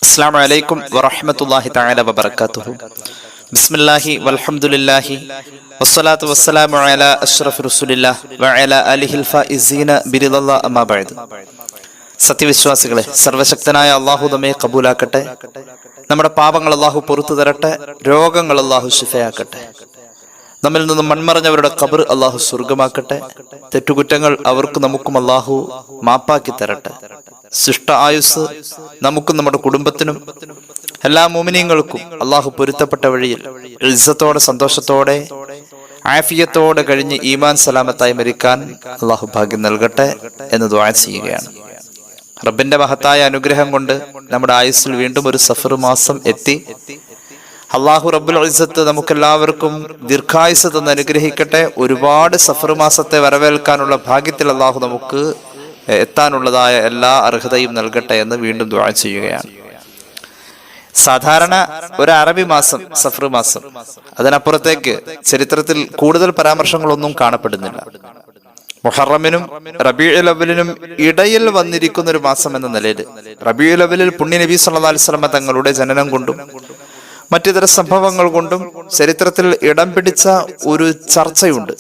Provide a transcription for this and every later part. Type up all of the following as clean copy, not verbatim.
അസ്സലാമു അലൈക്കും വറഹ്മത്തുള്ളാഹി തആല വബറകാതുഹു. ബിസ്മില്ലാഹി വൽഹംദുലില്ലാഹി വസ്സലാത്തു വസ്സലാമു അലാ അഷ്റഫി റസൂലില്ലാഹി വഅലാ ആലിഹിൽ ഫായിസീന ബിറിദല്ലാഹി അമ്മാ ബഅദ്. സത്യവിശ്വാസികളെ, സർവശക്തനായ അല്ലാഹു നമ്മെ കബൂലാക്കട്ടെ. നമ്മുടെ പാപങ്ങൾ അല്ലാഹു പുറത്തു തരട്ടെ. രോഗങ്ങൾ അല്ലാഹു ശിഫയാക്കട്ടെ. നമ്മിൽ നിന്നും മൺമറഞ്ഞവരുടെ ഖബർ അല്ലാഹു സ്വർഗമാക്കട്ടെ. തെറ്റുകുറ്റങ്ങൾ അവർക്കും നമുക്കും അല്ലാഹു മാപ്പാക്കി തരട്ടെ. ശിഷ്ട ആയുസ് നമുക്കും നമ്മുടെ കുടുംബത്തിനും എല്ലാ മുഅ്മിനീങ്ങൾക്കും അല്ലാഹു പൊരുത്തപ്പെട്ട വഴിയിൽ ഇസ്സത്തോടെ സന്തോഷത്തോടെ ആഫിയത്തോടെ കഴിഞ്ഞ് ഈമാൻ സലാമത്തായി മരിക്കാൻ അല്ലാഹു ഭാഗ്യം നൽകട്ടെ എന്ന് ദുആ ചെയ്യുകയാണ്. റബ്ബിന്റെ മഹത്തായ അനുഗ്രഹം കൊണ്ട് നമ്മുടെ ആയുസ്സിൽ വീണ്ടും ഒരു സഫർ മാസം എത്തി. അല്ലാഹു റബ്ബുൽ ഇസ്സത്ത് നമുക്കെല്ലാവർക്കും ദീർഘായുസ് തന്ന് അനുഗ്രഹിക്കട്ടെ. ഒരുപാട് സഫർ മാസത്തെ വരവേൽക്കാനുള്ള ഭാഗ്യത്തിൽ അല്ലാഹു നമുക്ക് എത്താനുള്ളതായ എല്ലാ അർഹതയും നൽകട്ടെ എന്ന് വീണ്ടും ദുആ ചെയ്യുകയാണ്. സാധാരണ ഒരു അറബി മാസം സഫർ മാസം, അതിനപ്പുറത്തേക്ക് ചരിത്രത്തിൽ കൂടുതൽ പരാമർശങ്ങളൊന്നും കാണപ്പെടുന്നില്ല. മുഹറമിനും റബീഉൽ അവ്വലിനും ഇടയിൽ വന്നിരിക്കുന്ന ഒരു മാസം എന്ന നിലയിൽ റബീഉൽ അവ്വലിൽ പുണ്യ നബി സല്ലല്ലാഹു അലൈഹി വസല്ലം തങ്ങളുടെ ജനനം കൊണ്ടും മറ്റിതര സംഭവങ്ങൾ കൊണ്ടും ചരിത്രത്തിൽ ഇടം പിടിച്ച ഒരു ചർച്ചയുണ്ട്.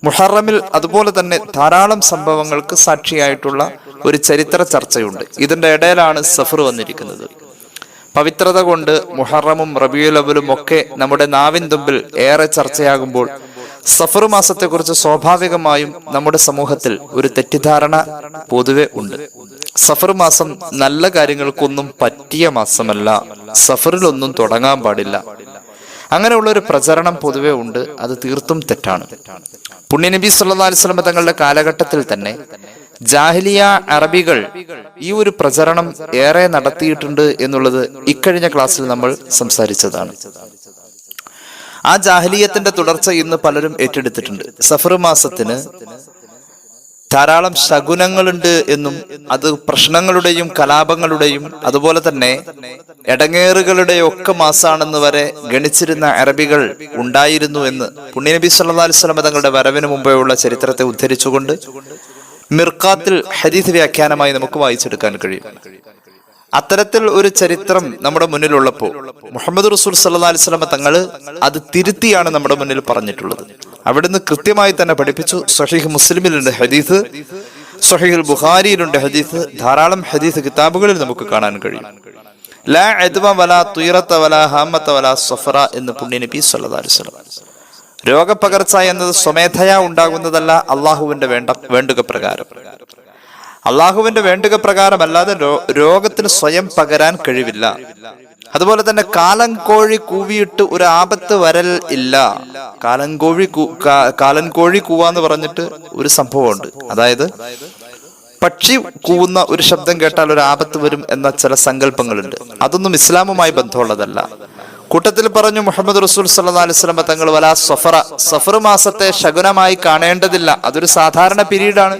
മുഹറമിൽ അതുപോലെ തന്നെ ധാരാളം സംഭവങ്ങൾക്ക് സാക്ഷിയായിട്ടുള്ള ഒരു ചരിത്ര ചർച്ചയുണ്ട്. ഇതിന്റെ ഇടയിലാണ് സഫർ വന്നിരിക്കുന്നത്. പവിത്രത കൊണ്ട് മുഹറമും റബീഉൽ അവ്വലും ഒക്കെ നമ്മുടെ നാവിൻ തുമ്പിൽ ഏറെ ചർച്ചയാകുമ്പോൾ സഫർ മാസത്തെക്കുറിച്ച് സ്വാഭാവികമായും നമ്മുടെ സമൂഹത്തിൽ ഒരു തെറ്റിദ്ധാരണ പൊതുവെ ഉണ്ട്. സഫർ മാസം നല്ല കാര്യങ്ങൾക്കൊന്നും പറ്റിയ മാസമല്ല, സഫറിലൊന്നും തുടങ്ങാൻ പാടില്ല, അങ്ങനെയുള്ള ഒരു പ്രചരണം പൊതുവെ ഉണ്ട്. അത് തീർത്തും തെറ്റാണ്. പുണ്യനബി സല്ലല്ലാഹു അലൈഹി വസല്ലം തങ്ങളുടെ കാലഘട്ടത്തിൽ തന്നെ ജാഹിലിയ അറബികൾ ഈ ഒരു പ്രചരണം ഏറെ നടത്തിയിട്ടുണ്ട് എന്നുള്ളത് ഇക്കഴിഞ്ഞ ക്ലാസ്സിൽ നമ്മൾ സംസാരിച്ചതാണ്. ആ ജാഹിലിയത്തിന്റെ തുടർച്ച ഇന്ന് പലരും ഏറ്റെടുത്തിട്ടുണ്ട്. സഫർ മാസത്തിന് ധാരാളം ശകുനങ്ങളുണ്ട് എന്നും അത് പ്രശ്നങ്ങളുടെയും കലാപങ്ങളുടെയും അതുപോലെ തന്നെ എടങ്ങേറുകളുടെയും ഒക്കെ മാസാണെന്ന് വരെ ഗണിച്ചിരുന്ന അറബികൾ ഉണ്ടായിരുന്നു എന്ന് പുണ്യനബി സല്ലല്ലാഹു അലൈഹി വസല്ലം തങ്ങളുടെ വരവിന് മുമ്പേയുള്ള ചരിത്രത്തെ ഉദ്ധരിച്ചുകൊണ്ട് മിർഖാത്തിൽ ഹദീസ് വ്യാഖ്യാനമായി നമുക്ക് വായിച്ചെടുക്കാൻ കഴിയും. അത്തരത്തിൽ ഒരു ചരിത്രം നമ്മുടെ മുന്നിലുള്ളപ്പോൾ മുഹമ്മദ് റസൂൽ സല്ലല്ലാഹു അലൈഹി വസല്ലം തങ്ങൾ അത് തിരുത്തിയാണ് നമ്മുടെ മുന്നിൽ പറഞ്ഞിട്ടുള്ളത്. അവിടുന്ന് കൃത്യമായി തന്നെ പഠിപ്പിച്ചു. സ്വഹീഹ് മുസ്ലിമിലുണ്ട് ഹദീസ്, സ്വഹീഹുൽ ബുഖാരിയിലുണ്ട് ഹദീസ്, ധാരാളം ഹദീസ് കിതാബുകളിൽ നമുക്ക് കാണാൻ കഴിയും. ലാ അദ്വ വലാ തുയറത വലാ ഹാമത വലാ സഫറ എന്ന് പുണ്യ നബി സല്ലല്ലാഹു അലൈഹി വസല്ലം. രോഗപകർച്ച എന്നത് സ്വമേധയാ ഉണ്ടാകുന്നതല്ല, അള്ളാഹുവിന്റെ വേണ്ടുക പ്രകാരം. അള്ളാഹുവിന്റെ വേണ്ടുക പ്രകാരം അല്ലാതെ രോഗത്തിന് സ്വയം പകരാൻ കഴിവില്ല. അതുപോലെ തന്നെ കാലൻ കോഴി കൂവിയിട്ട് ഒരു ആപത്ത് വരൽ ഇല്ല. കാലൻ കോഴി കൂവാന്ന് പറഞ്ഞിട്ട് ഒരു സംഭവമുണ്ട്. അതായത് പക്ഷി കൂവുന്ന ഒരു ശബ്ദം കേട്ടാൽ ഒരു ആപത്ത് വരും എന്ന ചില സങ്കല്പങ്ങളുണ്ട്. അതൊന്നും ഇസ്ലാമുമായി ബന്ധമുള്ളതല്ല. കൂട്ടത്തിൽ പറഞ്ഞു മുഹമ്മദ് റസൂൽ സല്ലല്ലാഹു അലൈഹി വസല്ലം തങ്ങൾ വലാ സഫറ, സഫർ മാസത്തെ ശകുനമായി കാണേണ്ടതില്ല. അതൊരു സാധാരണ പീരീഡാണ്,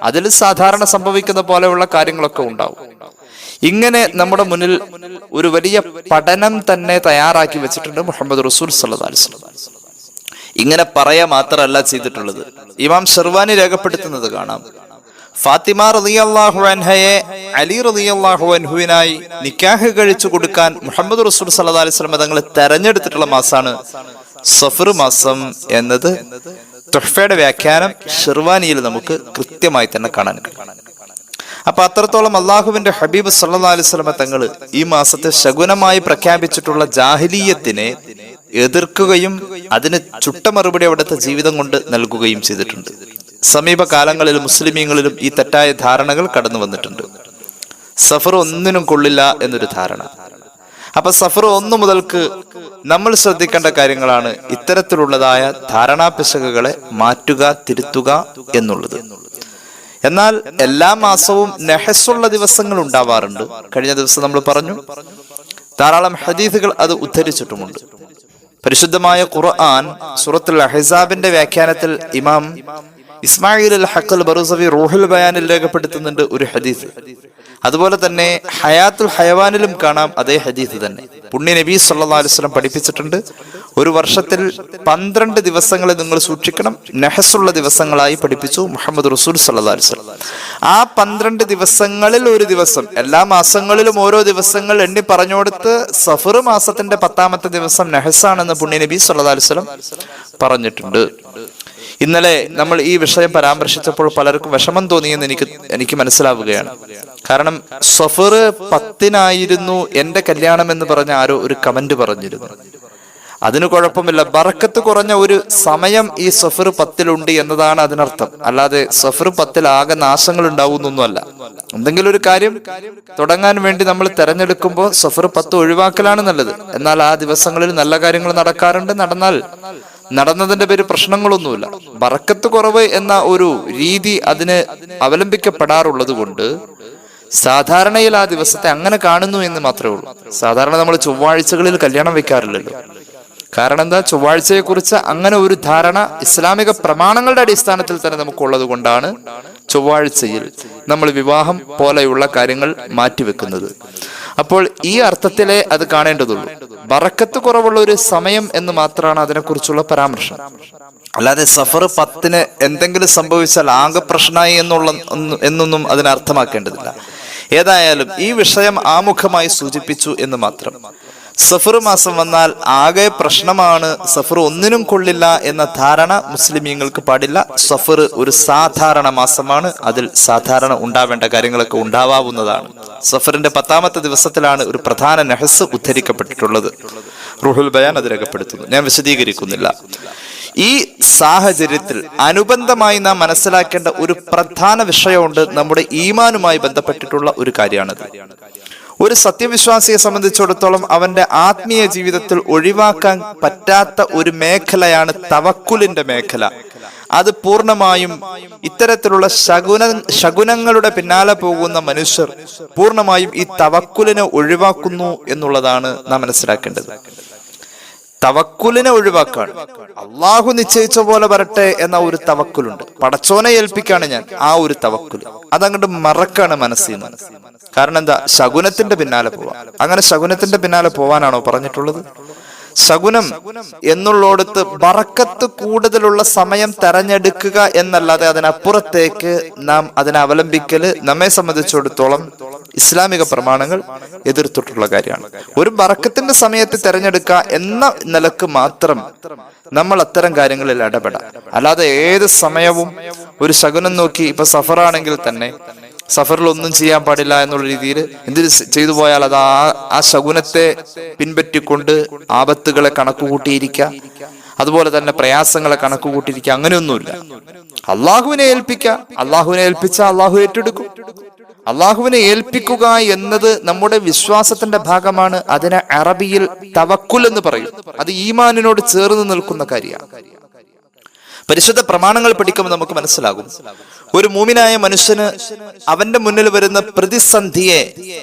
അതിൽ സാധാരണ സംഭവിക്കുന്ന പോലെയുള്ള കാര്യങ്ങളൊക്കെ ഉണ്ടാവും. ഇങ്ങനെ നമ്മുടെ മുന്നിൽ ഒരു വലിയ പഠനം തന്നെ തയ്യാറാക്കി വെച്ചിട്ടുണ്ട് മുഹമ്മദ് റസൂൽ സല്ലല്ലാഹു അലൈഹി വസല്ലം. ഇങ്ങനെ പറയാ മാത്രമല്ല ചെയ്തിട്ടുള്ളത്. ഇമാം ഷർവാനി രേഖപ്പെടുത്തുന്നത് കാണാം. ഫാത്തിമ റളിയല്ലാഹു അൻഹയെ അലി റളിയല്ലാഹു അൻഹുവിനായി നിക്കാഹ് കഴിച്ചു കൊടുക്കാൻ മുഹമ്മദ് റസൂൽ സല്ലല്ലാഹു അലൈഹി വസല്ലം തങ്ങൾ തെരഞ്ഞെടുത്തിട്ടുള്ള മാസമാണ് സഫർ മാസം എന്നത് തുഹ്ഫയുടെ വ്യാഖ്യാനം ഷിർവാനിയിൽ നമുക്ക് കൃത്യമായി തന്നെ കാണാൻ കഴിയും. അപ്പൊ അത്രത്തോളം അള്ളാഹുവിന്റെ ഹബീബ് സല്ലല്ലാഹു അലൈഹി വസല്ലം തങ്ങൾ ഈ മാസത്തെ ശകുനമായി പ്രഖ്യാപിച്ചിട്ടുള്ള ജാഹിലിയത്തിനെ എതിർക്കുകയും അതിന് ചുട്ട മറുപടി അവിടുത്തെ ജീവിതം കൊണ്ട് നൽകുകയും ചെയ്തിട്ടുണ്ട്. സമീപകാലങ്ങളിലും മുസ്ലിമീങ്ങളിലും ഈ തെറ്റായ ധാരണകൾ കടന്നു വന്നിട്ടുണ്ട്. സഫർ ഒന്നിനും കൊള്ളില്ല എന്നൊരു ധാരണ. അപ്പൊ സഫർ 1 മുതൽക്ക് നമ്മൾ ശ്രദ്ധിക്കേണ്ട കാര്യങ്ങളാണ് ഇത്തരത്തിലുള്ളതായ ധാരണാപിശകുകളെ മാറ്റുക, തിരുത്തുക എന്നുള്ളത്. എന്നാൽ എല്ലാ മാസവും നെഹസുള്ള ദിവസങ്ങൾ ഉണ്ടാവാറുണ്ട്. കഴിഞ്ഞ ദിവസം നമ്മൾ പറഞ്ഞു, ധാരാളം ഹദീസുകൾ അത് ഉദ്ധരിച്ചിട്ടുമുണ്ട്. പരിശുദ്ധമായ ഖുർആൻ സൂറത്തുൽ അഹ്സാബിന്റെ വ്യാഖ്യാനത്തിൽ ഇമാം ഇസ്മായിൽ അൽ ഹഖ് അൽ ബറുസവി റൂഹുൽ ബയാനിൽ രേഖപ്പെടുത്തുന്നുണ്ട് ഒരു ഹദീസ്. അതുപോലെ തന്നെ ഹയാത്തുൽ ഹയവാനിലും കാണാം അതേ ഹദീസ് തന്നെ. പുണ്യ നബി സല്ലല്ലാഹു അലൈഹി വസല്ലം പഠിപ്പിച്ചിട്ടുണ്ട്, ഒരു വർഷത്തിൽ 12 ദിവസങ്ങളെ നിങ്ങൾ സൂക്ഷിക്കണം, നഹസുള്ള ദിവസങ്ങളായി പഠിപ്പിച്ചു മുഹമ്മദ് റസൂൽ സല്ലല്ലാഹു അലൈഹി വസല്ലം. ആ 12 ദിവസങ്ങളിൽ ഒരു ദിവസം, എല്ലാ മാസങ്ങളിലും ഓരോ ദിവസങ്ങൾ എണ്ണി പറഞ്ഞുകൊടുത്ത് സഫർ മാസത്തിന്റെ 10ാമത്തെ ദിവസം നഹസാണെന്ന് പുണ്യ നബി സല്ലല്ലാഹു അലൈഹി വസല്ലം പറഞ്ഞിട്ടുണ്ട്. ഇന്നലെ നമ്മൾ ഈ വിഷയം പരാമർശിച്ചപ്പോൾ പലർക്കും വിഷമം തോന്നിയെന്ന് എനിക്ക് മനസ്സിലാവുകയാണ്. കാരണം സഫർ 10-നായിരുന്നു എന്റെ കല്യാണം എന്ന് പറഞ്ഞ ആരോ ഒരു കമന്റ് പറഞ്ഞിരുന്നു. അതിന് കുഴപ്പമില്ല, ബറക്കത്ത് കുറഞ്ഞ ഒരു സമയം ഈ സഫർ 10-ലുണ്ട് എന്നതാണ് അതിനർത്ഥം. അല്ലാതെ സഫർ 10-ൽ ആകെ നാശങ്ങൾ ഉണ്ടാവുന്നൊന്നുമല്ല. എന്തെങ്കിലും ഒരു കാര്യം തുടങ്ങാൻ വേണ്ടി നമ്മൾ തെരഞ്ഞെടുക്കുമ്പോൾ സഫർ 10 ഒഴിവാക്കലാണ് നല്ലത്. എന്നാൽ ആ ദിവസങ്ങളിൽ നല്ല കാര്യങ്ങൾ നടക്കാറുണ്ട്. നടന്നതിന്റെ പേര് പ്രശ്നങ്ങളൊന്നുമില്ല. ബറക്കത്ത് കുറവ് എന്ന ഒരു രീതി അതിന് അവലംബിക്കപ്പെടാറുള്ളത് കൊണ്ട് സാധാരണയിൽ ആ ദിവസത്തെ അങ്ങനെ കാണുന്നു എന്ന് മാത്രമേ ഉള്ളൂ. സാധാരണ നമ്മൾ ചൊവ്വാഴ്ചകളിൽ കല്യാണം വെക്കാറില്ലല്ലോ. കാരണം എന്താ, ചൊവ്വാഴ്ചയെ കുറിച്ച് അങ്ങനെ ഒരു ധാരണ ഇസ്ലാമിക പ്രമാണങ്ങളുടെ അടിസ്ഥാനത്തിൽ തന്നെ നമുക്കുള്ളത് കൊണ്ടാണ് ചൊവ്വാഴ്ചയിൽ നമ്മൾ വിവാഹം പോലെയുള്ള കാര്യങ്ങൾ മാറ്റിവെക്കുന്നത്. അപ്പോൾ ഈ അർത്ഥത്തിലേ അത് കാണേണ്ടതുള്ളൂ. ബറക്കത്ത് കുറവുള്ള ഒരു സമയം എന്ന് മാത്രമാണ് അതിനെക്കുറിച്ചുള്ള പരാമർശം. അല്ലാതെ സഫർ 10-ന് എന്തെങ്കിലും സംഭവിച്ചാൽ ആകെ പ്രശ്നമായി എന്നൊന്നും അതിനർത്ഥമാക്കേണ്ടതില്ല. ഏതായാലും ഈ വിഷയം ആമുഖമായി സൂചിപ്പിച്ചു എന്ന് മാത്രം. സഫർ മാസം വന്നാൽ ആകെ പ്രശ്നമാണ്, സഫർ ഒന്നിനും കൊള്ളില്ല എന്ന ധാരണ മുസ്ലിമീങ്ങൾക്ക് പാടില്ല. സഫർ ഒരു സാധാരണ മാസമാണ്, അതിൽ സാധാരണ ഉണ്ടാവേണ്ട കാര്യങ്ങളൊക്കെ ഉണ്ടാവാവുന്നതാണ്. സഫറിന്റെ 10ാമത്തെ ദിവസത്തിലാണ് ഒരു പ്രധാന നഹസ് ഉദ്ധരിക്കപ്പെട്ടിട്ടുള്ളത്. റൂഹുൽ ബയാൻ അത് രേഖപ്പെടുത്തുന്നു, ഞാൻ വിശദീകരിക്കുന്നില്ല. ഈ സാഹചര്യത്തിൽ അനുബന്ധമായി നാം മനസ്സിലാക്കേണ്ട ഒരു പ്രധാന വിഷയമുണ്ട്. നമ്മുടെ ഈമാനുമായി ബന്ധപ്പെട്ടിട്ടുള്ള ഒരു കാര്യമാണത്. ഒരു സത്യവിശ്വാസിയെ സംബന്ധിച്ചിടത്തോളം അവന്റെ ആത്മീയ ജീവിതത്തിൽ ഒഴിവാക്കാൻ പറ്റാത്ത ഒരു മേഖലയാണ് തവക്കുലിന്റെ മേഖല. അത് പൂർണ്ണമായും ഇത്തരത്തിലുള്ള ശകുനങ്ങളുടെ പിന്നാലെ പോകുന്ന മനുഷ്യർ പൂർണ്ണമായും ഈ തവക്കുലിനെ ഒഴിവാക്കുന്നു എന്നുള്ളതാണ് നാം മനസ്സിലാക്കേണ്ടത്. തവക്കുലിനെ ഒഴിവാക്കാണ്. അള്ളാഹു നിശ്ചയിച്ച പോലെ വരട്ടെ എന്ന ഒരു തവക്കുലുണ്ട്. പടച്ചോനെ ഏൽപ്പിക്കാണ് ഞാൻ, ആ ഒരു തവക്കുല് അതങ്ങോട്ട് മറക്കാണ് മനസ്സിൽ നിന്ന്. കാരണം എന്താ, ശകുനത്തിന്റെ പിന്നാലെ പോവാം. അങ്ങനെ ശകുനത്തിന്റെ പിന്നാലെ പോവാനാണോ പറഞ്ഞിട്ടുള്ളത്? ശകുനം എന്നുള്ളടത്ത് ബറക്കത്ത് കൂടുതലുള്ള സമയം തെരഞ്ഞെടുക്കുക എന്നല്ലാതെ അതിനപ്പുറത്തേക്ക് നാം അതിനെ അവലംബിക്കല് നമ്മെ സംബന്ധിച്ചിടത്തോളം ഇസ്ലാമിക പ്രമാണങ്ങൾ എതിർത്തിട്ടുള്ള കാര്യമാണ്. ഒരു ബറക്കത്തിന്റെ സമയത്ത് തെരഞ്ഞെടുക്കുക എന്ന നിലക്ക് മാത്രം നമ്മൾ അത്തരം കാര്യങ്ങളിൽ ഇടപെടാം. അല്ലാതെ ഏത് സമയവും ഒരു ശകുനം നോക്കി, ഇപ്പൊ സഫറാണെങ്കിൽ തന്നെ സഫറിൽ ഒന്നും ചെയ്യാൻ പാടില്ല എന്നുള്ള രീതിയിൽ എന്തിന് ചെയ്തു പോയാൽ അത് ആ ശകുനത്തെ പിൻപറ്റിക്കൊണ്ട് ആപത്തുകളെ കണക്കുകൂട്ടിയിരിക്കുക, അതുപോലെ തന്നെ പ്രയാസങ്ങളെ കണക്കുകൂട്ടിയിരിക്കുക, അങ്ങനെയൊന്നുമില്ല. അള്ളാഹുവിനെ ഏൽപ്പിക്കുക, അള്ളാഹുവിനെ ഏൽപ്പിച്ചാൽ അള്ളാഹു ഏറ്റെടുക്കും. അള്ളാഹുവിനെ ഏൽപ്പിക്കുക എന്നത് നമ്മുടെ വിശ്വാസത്തിന്റെ ഭാഗമാണ്. അതിനെ അറബിയിൽ തവക്കുൽ എന്ന് പറയും. അത് ഈമാനിനോട് ചേർന്ന് നിൽക്കുന്ന കാര്യമാണ്. പരിശുദ്ധ പ്രമാണങ്ങൾ പഠിക്കുമ്പോൾ നമുക്ക് മനസ്സിലാകും, ഒരു മൂമിനായ മനുഷ്യന് അവന്റെ മുന്നിൽ വരുന്ന പ്രതിസന്ധിയെ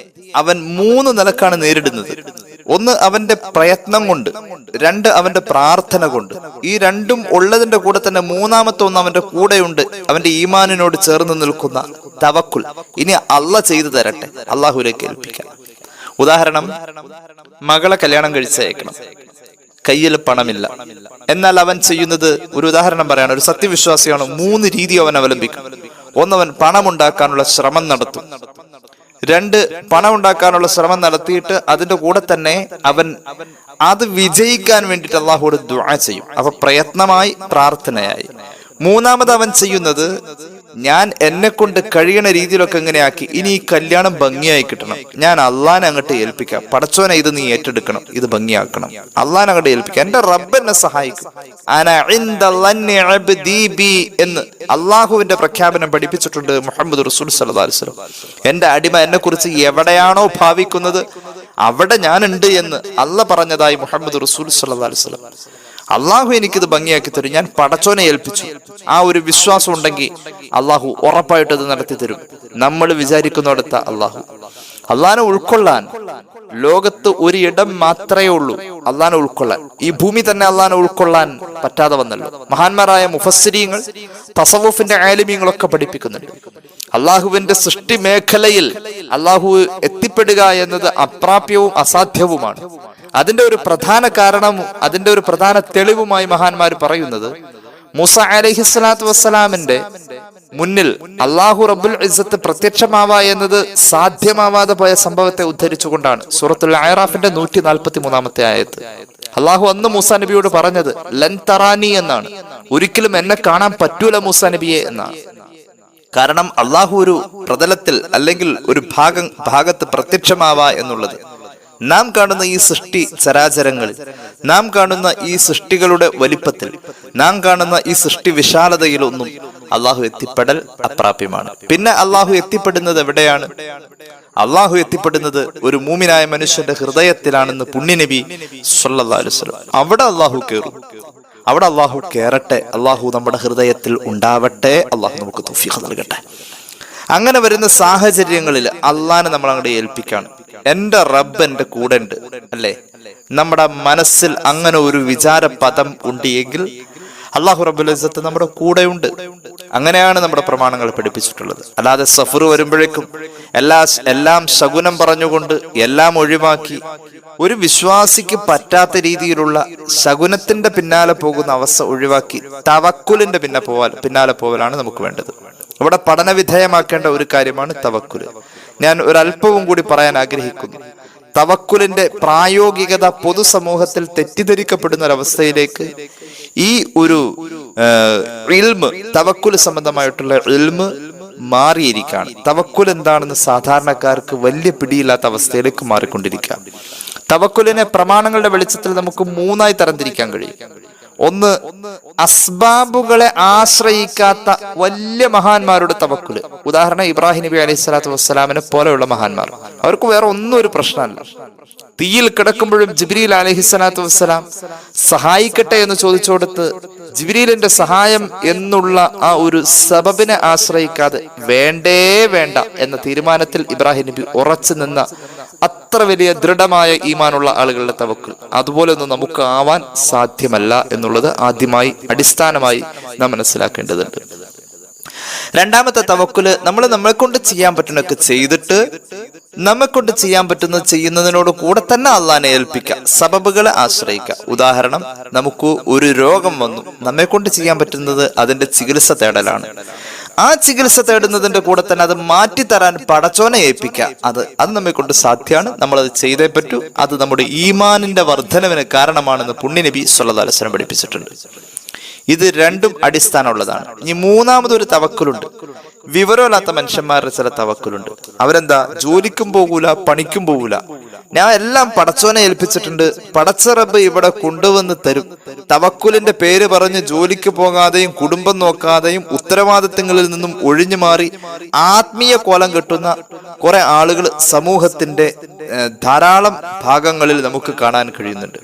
അവൻ 3 നിലക്കാണ് നേരിടുന്നത്. 1 അവന്റെ പ്രയത്നം കൊണ്ട്, 2 അവന്റെ പ്രാർത്ഥന കൊണ്ട്. ഈ രണ്ടും ഉള്ളതിന്റെ കൂടെ തന്നെ 3ാമത്തെ ഒന്ന് അവന്റെ കൂടെയുണ്ട്, അവന്റെ ഈമാനിനോട് ചേർന്ന് നിൽക്കുന്ന തവക്കുൽ. ഇനി അള്ളാഹ് ചെയ്തു തരട്ടെ, അള്ളാഹുവിലേക്ക് ഏൽപ്പിക്കാം. ഉദാഹരണം, മകളെ കല്യാണം കഴിച്ചയക്കണം, കയ്യിൽ പണമില്ല. എന്നാൽ അവൻ ചെയ്യുന്നത്, ഒരു ഉദാഹരണം പറയാണ്, ഒരു സത്യവിശ്വാസിയാണ്, 3 രീതി അവൻ അവലംബിക്കും. 1, അവൻ പണമുണ്ടാക്കാനുള്ള ശ്രമം നടത്തും. 2, പണം ഉണ്ടാക്കാനുള്ള ശ്രമം നടത്തിയിട്ട് അതിന്റെ കൂടെ തന്നെ അവൻ അത് വിജയിക്കാൻ വേണ്ടിയിട്ട് അള്ളാഹുവോട് ദുആ ചെയ്യും. അപ്പൊ പ്രയത്നമായി, പ്രാർത്ഥനയായി. 3ാമത് അവൻ ചെയ്യുന്നത്, ഞാൻ എന്നെ കൊണ്ട് കഴിയണ രീതിയിലൊക്കെ എങ്ങനെയാക്കി ഇനി ഈ കല്യാണം ഭംഗിയായി കിട്ടണം, ഞാൻ അള്ളാനെ അങ്ങോട്ട് ഏൽപ്പിക്കാം. പടച്ചോനെ ഇത് നീ ഏറ്റെടുക്കണം, ഇത് ഭംഗിയാക്കണം, അള്ളാനെ അങ്ങോട്ട് ഏൽപ്പിക്കാം, എന്റെ റബ്ബ് എന്നെ സഹായിക്കും. എന്ന് അള്ളാഹുവിന്റെ പ്രഖ്യാപനം പഠിപ്പിച്ചിട്ടുണ്ട് മുഹമ്മദ് റസൂൽ സല്ലല്ലാഹു അലൈഹി വസല്ലം. എന്റെ അടിമ എന്നെ കുറിച്ച് എവിടെയാണോ ഭാവിക്കുന്നത് അവിടെ ഞാനുണ്ട് എന്ന് അള്ളാഹ് പറഞ്ഞതായി മുഹമ്മദ് റസൂൽ സല്ലല്ലാഹു അലൈഹി വസല്ലം. അള്ളാഹു എനിക്കിത് ഭംഗിയാക്കി തരും, ഞാൻ പടച്ചോനെ ഏൽപ്പിച്ചു. ആ ഒരു വിശ്വാസം ഉണ്ടെങ്കിൽ അള്ളാഹു ഉറപ്പായിട്ട് അത് നടത്തി തരും. നമ്മൾ വിചാരിക്കുന്നിടത്ത അള്ളാഹു. അള്ളാഹനെ ഉൾക്കൊള്ളാൻ ലോകത്ത് ഒരു ഇടം മാത്രമേ ഉള്ളൂ അള്ളാഹനെ ഉൾക്കൊള്ളാൻ. ഈ ഭൂമി തന്നെ അള്ളാഹനെ ഉൾക്കൊള്ളാൻ പറ്റാതെ വന്നല്ലോ. മഹാന്മാരായ മുഫസ്സിരീങ്ങൾ, തസവുഫിന്റെ ആലിമീങ്ങളൊക്കെ പഠിപ്പിക്കുന്നുണ്ട്, അള്ളാഹുവിന്റെ സൃഷ്ടി മേഖലയിൽ അള്ളാഹു എത്തിപ്പെടുക എന്നത് അപ്രാപ്യവും അസാധ്യവുമാണ്. അതിന്റെ ഒരു പ്രധാന കാരണവും അതിന്റെ ഒരു പ്രധാന തെളിവുമായി മഹാന്മാർ പറയുന്നത്, മൂസ അലൈഹിസ്സലാത്തു വസ്സലാമിന്റെ മുന്നിൽ അള്ളാഹു റബ്ബുൽ ഇസ്സത്ത് പ്രത്യക്ഷമാവുക എന്നത് സാധ്യമാവാതെ പോയ സംഭവത്തെ ഉദ്ധരിച്ചുകൊണ്ടാണ്. സൂറത്തുൽ അഅറാഫിന്റെ 143 ആയത്ത്. അള്ളാഹു അന്ന് മൂസാ നബിയോട് പറഞ്ഞത് ലൻ തറാനി എന്നാണ്, ഒരിക്കലും എന്നെ കാണാൻ പറ്റൂല മൂസാ നബിയെ എന്നാണ്. കാരണം അള്ളാഹു ഒരു പ്രതലത്തിൽ അല്ലെങ്കിൽ ഒരു ഭാഗത്ത് പ്രത്യക്ഷമാവുക എന്നുള്ളത് നാം കാണുന്ന ഈ സൃഷ്ടി ചരാചരങ്ങളിൽ, നാം കാണുന്ന ഈ സൃഷ്ടികളുടെ വലിപ്പത്തിൽ, നാം കാണുന്ന ഈ സൃഷ്ടി വിശാലതയിലൊന്നും അള്ളാഹു എത്തിപ്പെടൽ അപ്രാപ്യമാണ്. പിന്നെ അള്ളാഹു എത്തിപ്പെടുന്നത് എവിടെയാണ്? അള്ളാഹു എത്തിപ്പെടുന്നത് ഒരു മൂമിനായ മനുഷ്യന്റെ ഹൃദയത്തിലാണെന്ന് പുണ്യനബി സ്വല്ലല്ലാഹു അലൈഹി വസല്ലം. അവിടെ അള്ളാഹു കയറും. അവിടെ അള്ളാഹു കയറട്ടെ. അള്ളാഹു നമ്മുടെ ഹൃദയത്തിൽ ഉണ്ടാവട്ടെ. അള്ളാഹു നമുക്ക് തൗഫീഖ് നൽകട്ടെ. അങ്ങനെ വരുന്ന സാഹചര്യങ്ങളിൽ അള്ളാഹനെ നമ്മൾ അങ്ങോട്ട് ഏൽപ്പിക്കാണ്. എന്റെ റബ്ബ് എന്റെ കൂടെ ഉണ്ട് അല്ലേ? നമ്മുടെ മനസ്സിൽ അങ്ങനെ ഒരു വിചാര പദം ഉണ്ട് എങ്കിൽ അള്ളാഹു റബ്ബുൽ ഇസ്സത്ത് നമ്മുടെ കൂടെ ഉണ്ട്. അങ്ങനെയാണ് നമ്മുടെ പ്രമാണങ്ങൾ പഠിപ്പിച്ചിട്ടുള്ളത്. അല്ലാതെ സഫർ വരുമ്പോഴേക്കും എല്ലാം ശകുനം പറഞ്ഞുകൊണ്ട് എല്ലാം ഒഴിവാക്കി ഒരു വിശ്വാസിക്ക് പറ്റാത്ത രീതിയിലുള്ള ശകുനത്തിന്റെ പിന്നാലെ പോകുന്ന അവസ്ഥ ഒഴിവാക്കി തവക്കുലിന്റെ പിന്നാലെ പോവലാണ് നമുക്ക് വേണ്ടത്. ഇവിടെ പഠനവിധേയമാക്കേണ്ട ഒരു കാര്യമാണ് തവക്കുല്. ഞാൻ ഒരല്പവും കൂടി പറയാൻ ആഗ്രഹിക്കുന്നു. തവക്കുലിന്റെ പ്രായോഗികത പൊതുസമൂഹത്തിൽ തെറ്റിദ്ധരിക്കപ്പെടുന്ന ഒരവസ്ഥയിലേക്ക് ഈ ഒരു ഇൽമ്, തവക്കുൽ സംബന്ധമായിട്ടുള്ള ഇൽമ് മാറിയിരിക്കുകയാണ്. തവക്കുൽ എന്താണെന്ന് സാധാരണക്കാർക്ക് വലിയ പിടിയില്ലാത്ത അവസ്ഥയിലേക്ക് മാറിക്കൊണ്ടിരിക്കുക. തവക്കുലിനെ പ്രമാണങ്ങളുടെ വെളിച്ചത്തിൽ നമുക്ക് 3ആയി തരംതിരിക്കാൻ കഴിയും. ഒന്ന്, അസ്ബാബുകളെ ആശ്രയിക്കാത്ത വലിയ മഹാന്മാരുടെ തവക്കുല്. ഉദാഹരണം ഇബ്രാഹിം നബി അലൈഹി സ്വലാത്തു വസ്സലാമിനെ പോലെയുള്ള മഹാന്മാർ. അവർക്ക് വേറെ ഒന്നും ഒരു പ്രശ്നമല്ല. തീയിൽ കിടക്കുമ്പോഴും ജിബ്രീൽ അലൈഹി സ്വലാത്തു വസ്സലാം സഹായിക്കട്ടെ എന്ന് ചോദിച്ചോടത്ത് ജിബ്രീലിന്റെ സഹായം എന്നുള്ള ആ ഒരു സബബിനെ ആശ്രയിക്കാതെ വേണ്ട എന്ന തീരുമാനത്തിൽ ഇബ്രാഹിം നബി ഉറച്ചു നിന്ന അത്ര വലിയ ദൃഢമായ ഈമാനുള്ള ആളുകളുടെ തവക്കുൽ, അതുപോലെ ഒന്നും നമുക്ക് ആവാൻ സാധ്യമല്ല എന്നുള്ളത് ആദ്യമായി അടിസ്ഥാനമായി നാം മനസ്സിലാക്കേണ്ടതുണ്ട്. രണ്ടാമത്തെ തവക്കുല്, നമ്മളെ കൊണ്ട് ചെയ്യാൻ പറ്റുന്നതൊക്കെ ചെയ്തിട്ട് നമ്മെ കൊണ്ട് ചെയ്യാൻ പറ്റുന്നത് ചെയ്യുന്നതിനോട് കൂടെ തന്നെ അള്ളാനെ ഏൽപ്പിക്കാം, സബബുകളെ ആശ്രയിക്കാം. ഉദാഹരണം, നമുക്ക് ഒരു രോഗം വന്നു, നമ്മെ കൊണ്ട് ചെയ്യാൻ പറ്റുന്നത് അതിന്റെ ചികിത്സ തേടലാണ്. ആ ചികിത്സ തേടുന്നതിന്റെ കൂടെ തന്നെ അത് മാറ്റിത്തരാൻ പടച്ചോനെ ഏൽപ്പിക്കാം. അത് നമ്മെ കൊണ്ട് സാധ്യമാണ്, നമ്മളത് ചെയ്തേ പറ്റൂ. അത് നമ്മുടെ ഈമാനിന്റെ വർധനവിന് കാരണമാണെന്ന് പുണ്യനബി സ്വല്ലല്ലാഹു അലൈഹി വസല്ലം പഠിപ്പിച്ചിട്ടുണ്ട്. ഇത് രണ്ടും അടിസ്ഥാനമുള്ളതാണ്. ഇനി മൂന്നാമതൊരു തവക്കുലുണ്ട്. വിവരമില്ലാത്ത മനുഷ്യന്മാരുടെ ചില തവക്കുലുണ്ട്. അവരെന്താ, ജോലിക്കും പോകൂല, പണിക്കും പോകൂല. ഞാൻ എല്ലാം പടച്ചോനെ ഏൽപ്പിച്ചിട്ടുണ്ട്, പടച്ച റബ്ബ് ഇവിടെ കൊണ്ടുവന്ന് തരും. തവക്കുലിന്റെ പേര് പറഞ്ഞ് ജോലിക്ക് പോകാതെയും കുടുംബം നോക്കാതെയും ഉത്തരവാദിത്തങ്ങളിൽ നിന്നും ഒഴിഞ്ഞു മാറി ആത്മീയ കോലം കെട്ടുന്ന കുറെ ആളുകൾ സമൂഹത്തിന്റെ ധാരാളം ഭാഗങ്ങളിൽ നമുക്ക് കാണാൻ കഴിയുന്നുണ്ട്.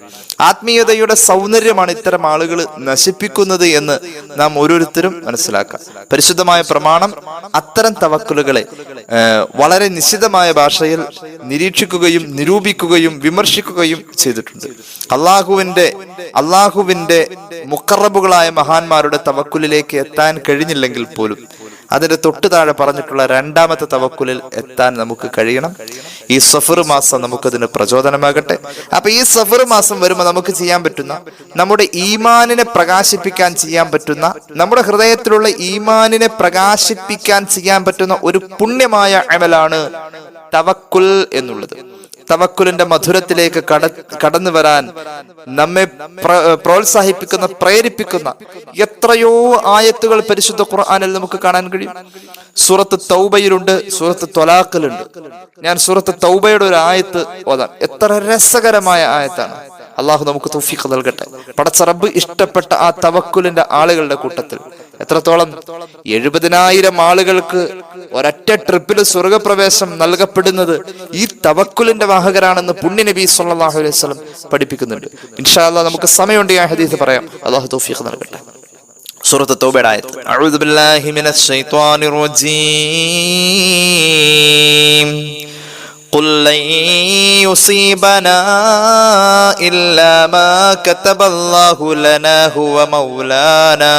ആത്മീയതയുടെ സൗന്ദര്യമാണ് ഇത്തരം ആളുകൾ നശിപ്പിക്കുന്നത് എന്ന് നാം ഓരോരുത്തരും മനസ്സിലാക്കാം. പരിശുദ്ധമായ പ്രമാണം അത്തരം തവക്കുലുകളെ വളരെ നിശ്ചിതമായ ഭാഷയിൽ നിരീക്ഷിക്കുകയും നിരൂപിക്കുകയും വിമർശിക്കുകയും ചെയ്തിട്ടുണ്ട്. അള്ളാഹുവിന്റെ മുഖറബുകളായ മഹാന്മാരുടെ തവക്കുലിലേക്ക് എത്താൻ കഴിഞ്ഞില്ലെങ്കിൽ പോലും അതിന്റെ തൊട്ട് താഴെ പറഞ്ഞിട്ടുള്ള രണ്ടാമത്തെ തവക്കുലിൽ എത്താൻ നമുക്ക് കഴിയണം. ഈ സഫർ മാസം നമുക്കതിന് പ്രചോദനമാകട്ടെ. അപ്പൊ ഈ സഫർ മാസം വരുമ്പോൾ നമുക്ക് ചെയ്യാൻ പറ്റുന്ന, നമ്മുടെ ഈമാനിനെ പ്രകാശിപ്പിക്കാൻ ചെയ്യാൻ പറ്റുന്ന, നമ്മുടെ ഹൃദയത്തിലുള്ള ഈമാനിനെ പ്രകാശിപ്പിക്കാൻ ചെയ്യാൻ പറ്റുന്ന ഒരു പുണ്യമായ അമലാണ് തവക്കുൽ എന്നുള്ളത്. തവക്കുലിന്റെ മധുരത്തിലേക്ക് കടന്നു വരാൻ നമ്മെ പ്രോത്സാഹിപ്പിക്കുന്ന, പ്രേരിപ്പിക്കുന്ന എത്രയോ ആയത്തുകൾ പരിശുദ്ധ ഖുർആനിൽ നമുക്ക് കാണാൻ കഴിയും. സൂറത്ത് തൗബയിലുണ്ട്, സൂറത്ത് ത്വലാഖിലുണ്ട്. ഞാൻ സൂറത്ത് തൗബയുടെ ഒരു ആയത്ത് ഓതാം. എത്ര രസകരമായ ആയത്താണ്. അള്ളാഹു നമുക്ക് തൗഫീഖ് നൽകട്ടെ. പടച്ച റബ്ബ് ഇഷ്ടപ്പെട്ട ആ തവക്കുലിന്റെ ആളുകളുടെ കൂട്ടത്തിൽ എത്രത്തോളം 70,000 ആളുകൾക്ക് ഒരൊറ്റ ട്രിപ്പിൽ സ്വർഗപ്രവേശം നൽകപ്പെടുന്നത് ഈ തവക്കുലിന്റെ വാഹകരാണെന്ന് പുണ്യനബി സ്വല്ലല്ലാഹു അലൈഹി വസല്ലം പഠിപ്പിക്കുന്നുണ്ട്. ഇൻഷാ അല്ലാഹ് നമുക്ക് സമയമുണ്ട് ഈ ഹദീസ് പറയാം. അള്ളാഹു തൗഫീഖ് നൽകട്ടെ. സൂറത്ത് തൗബയുടെ ആയത്ത്. അഊദു ബില്ലാഹി മിനശ് ശൈത്വാനിർ റജീം. ഖുൽ ലൻ യുസീബനാ ഇല്ലാ മാ കതബല്ലാഹു ലനാ ഹുവ മൗലാനാ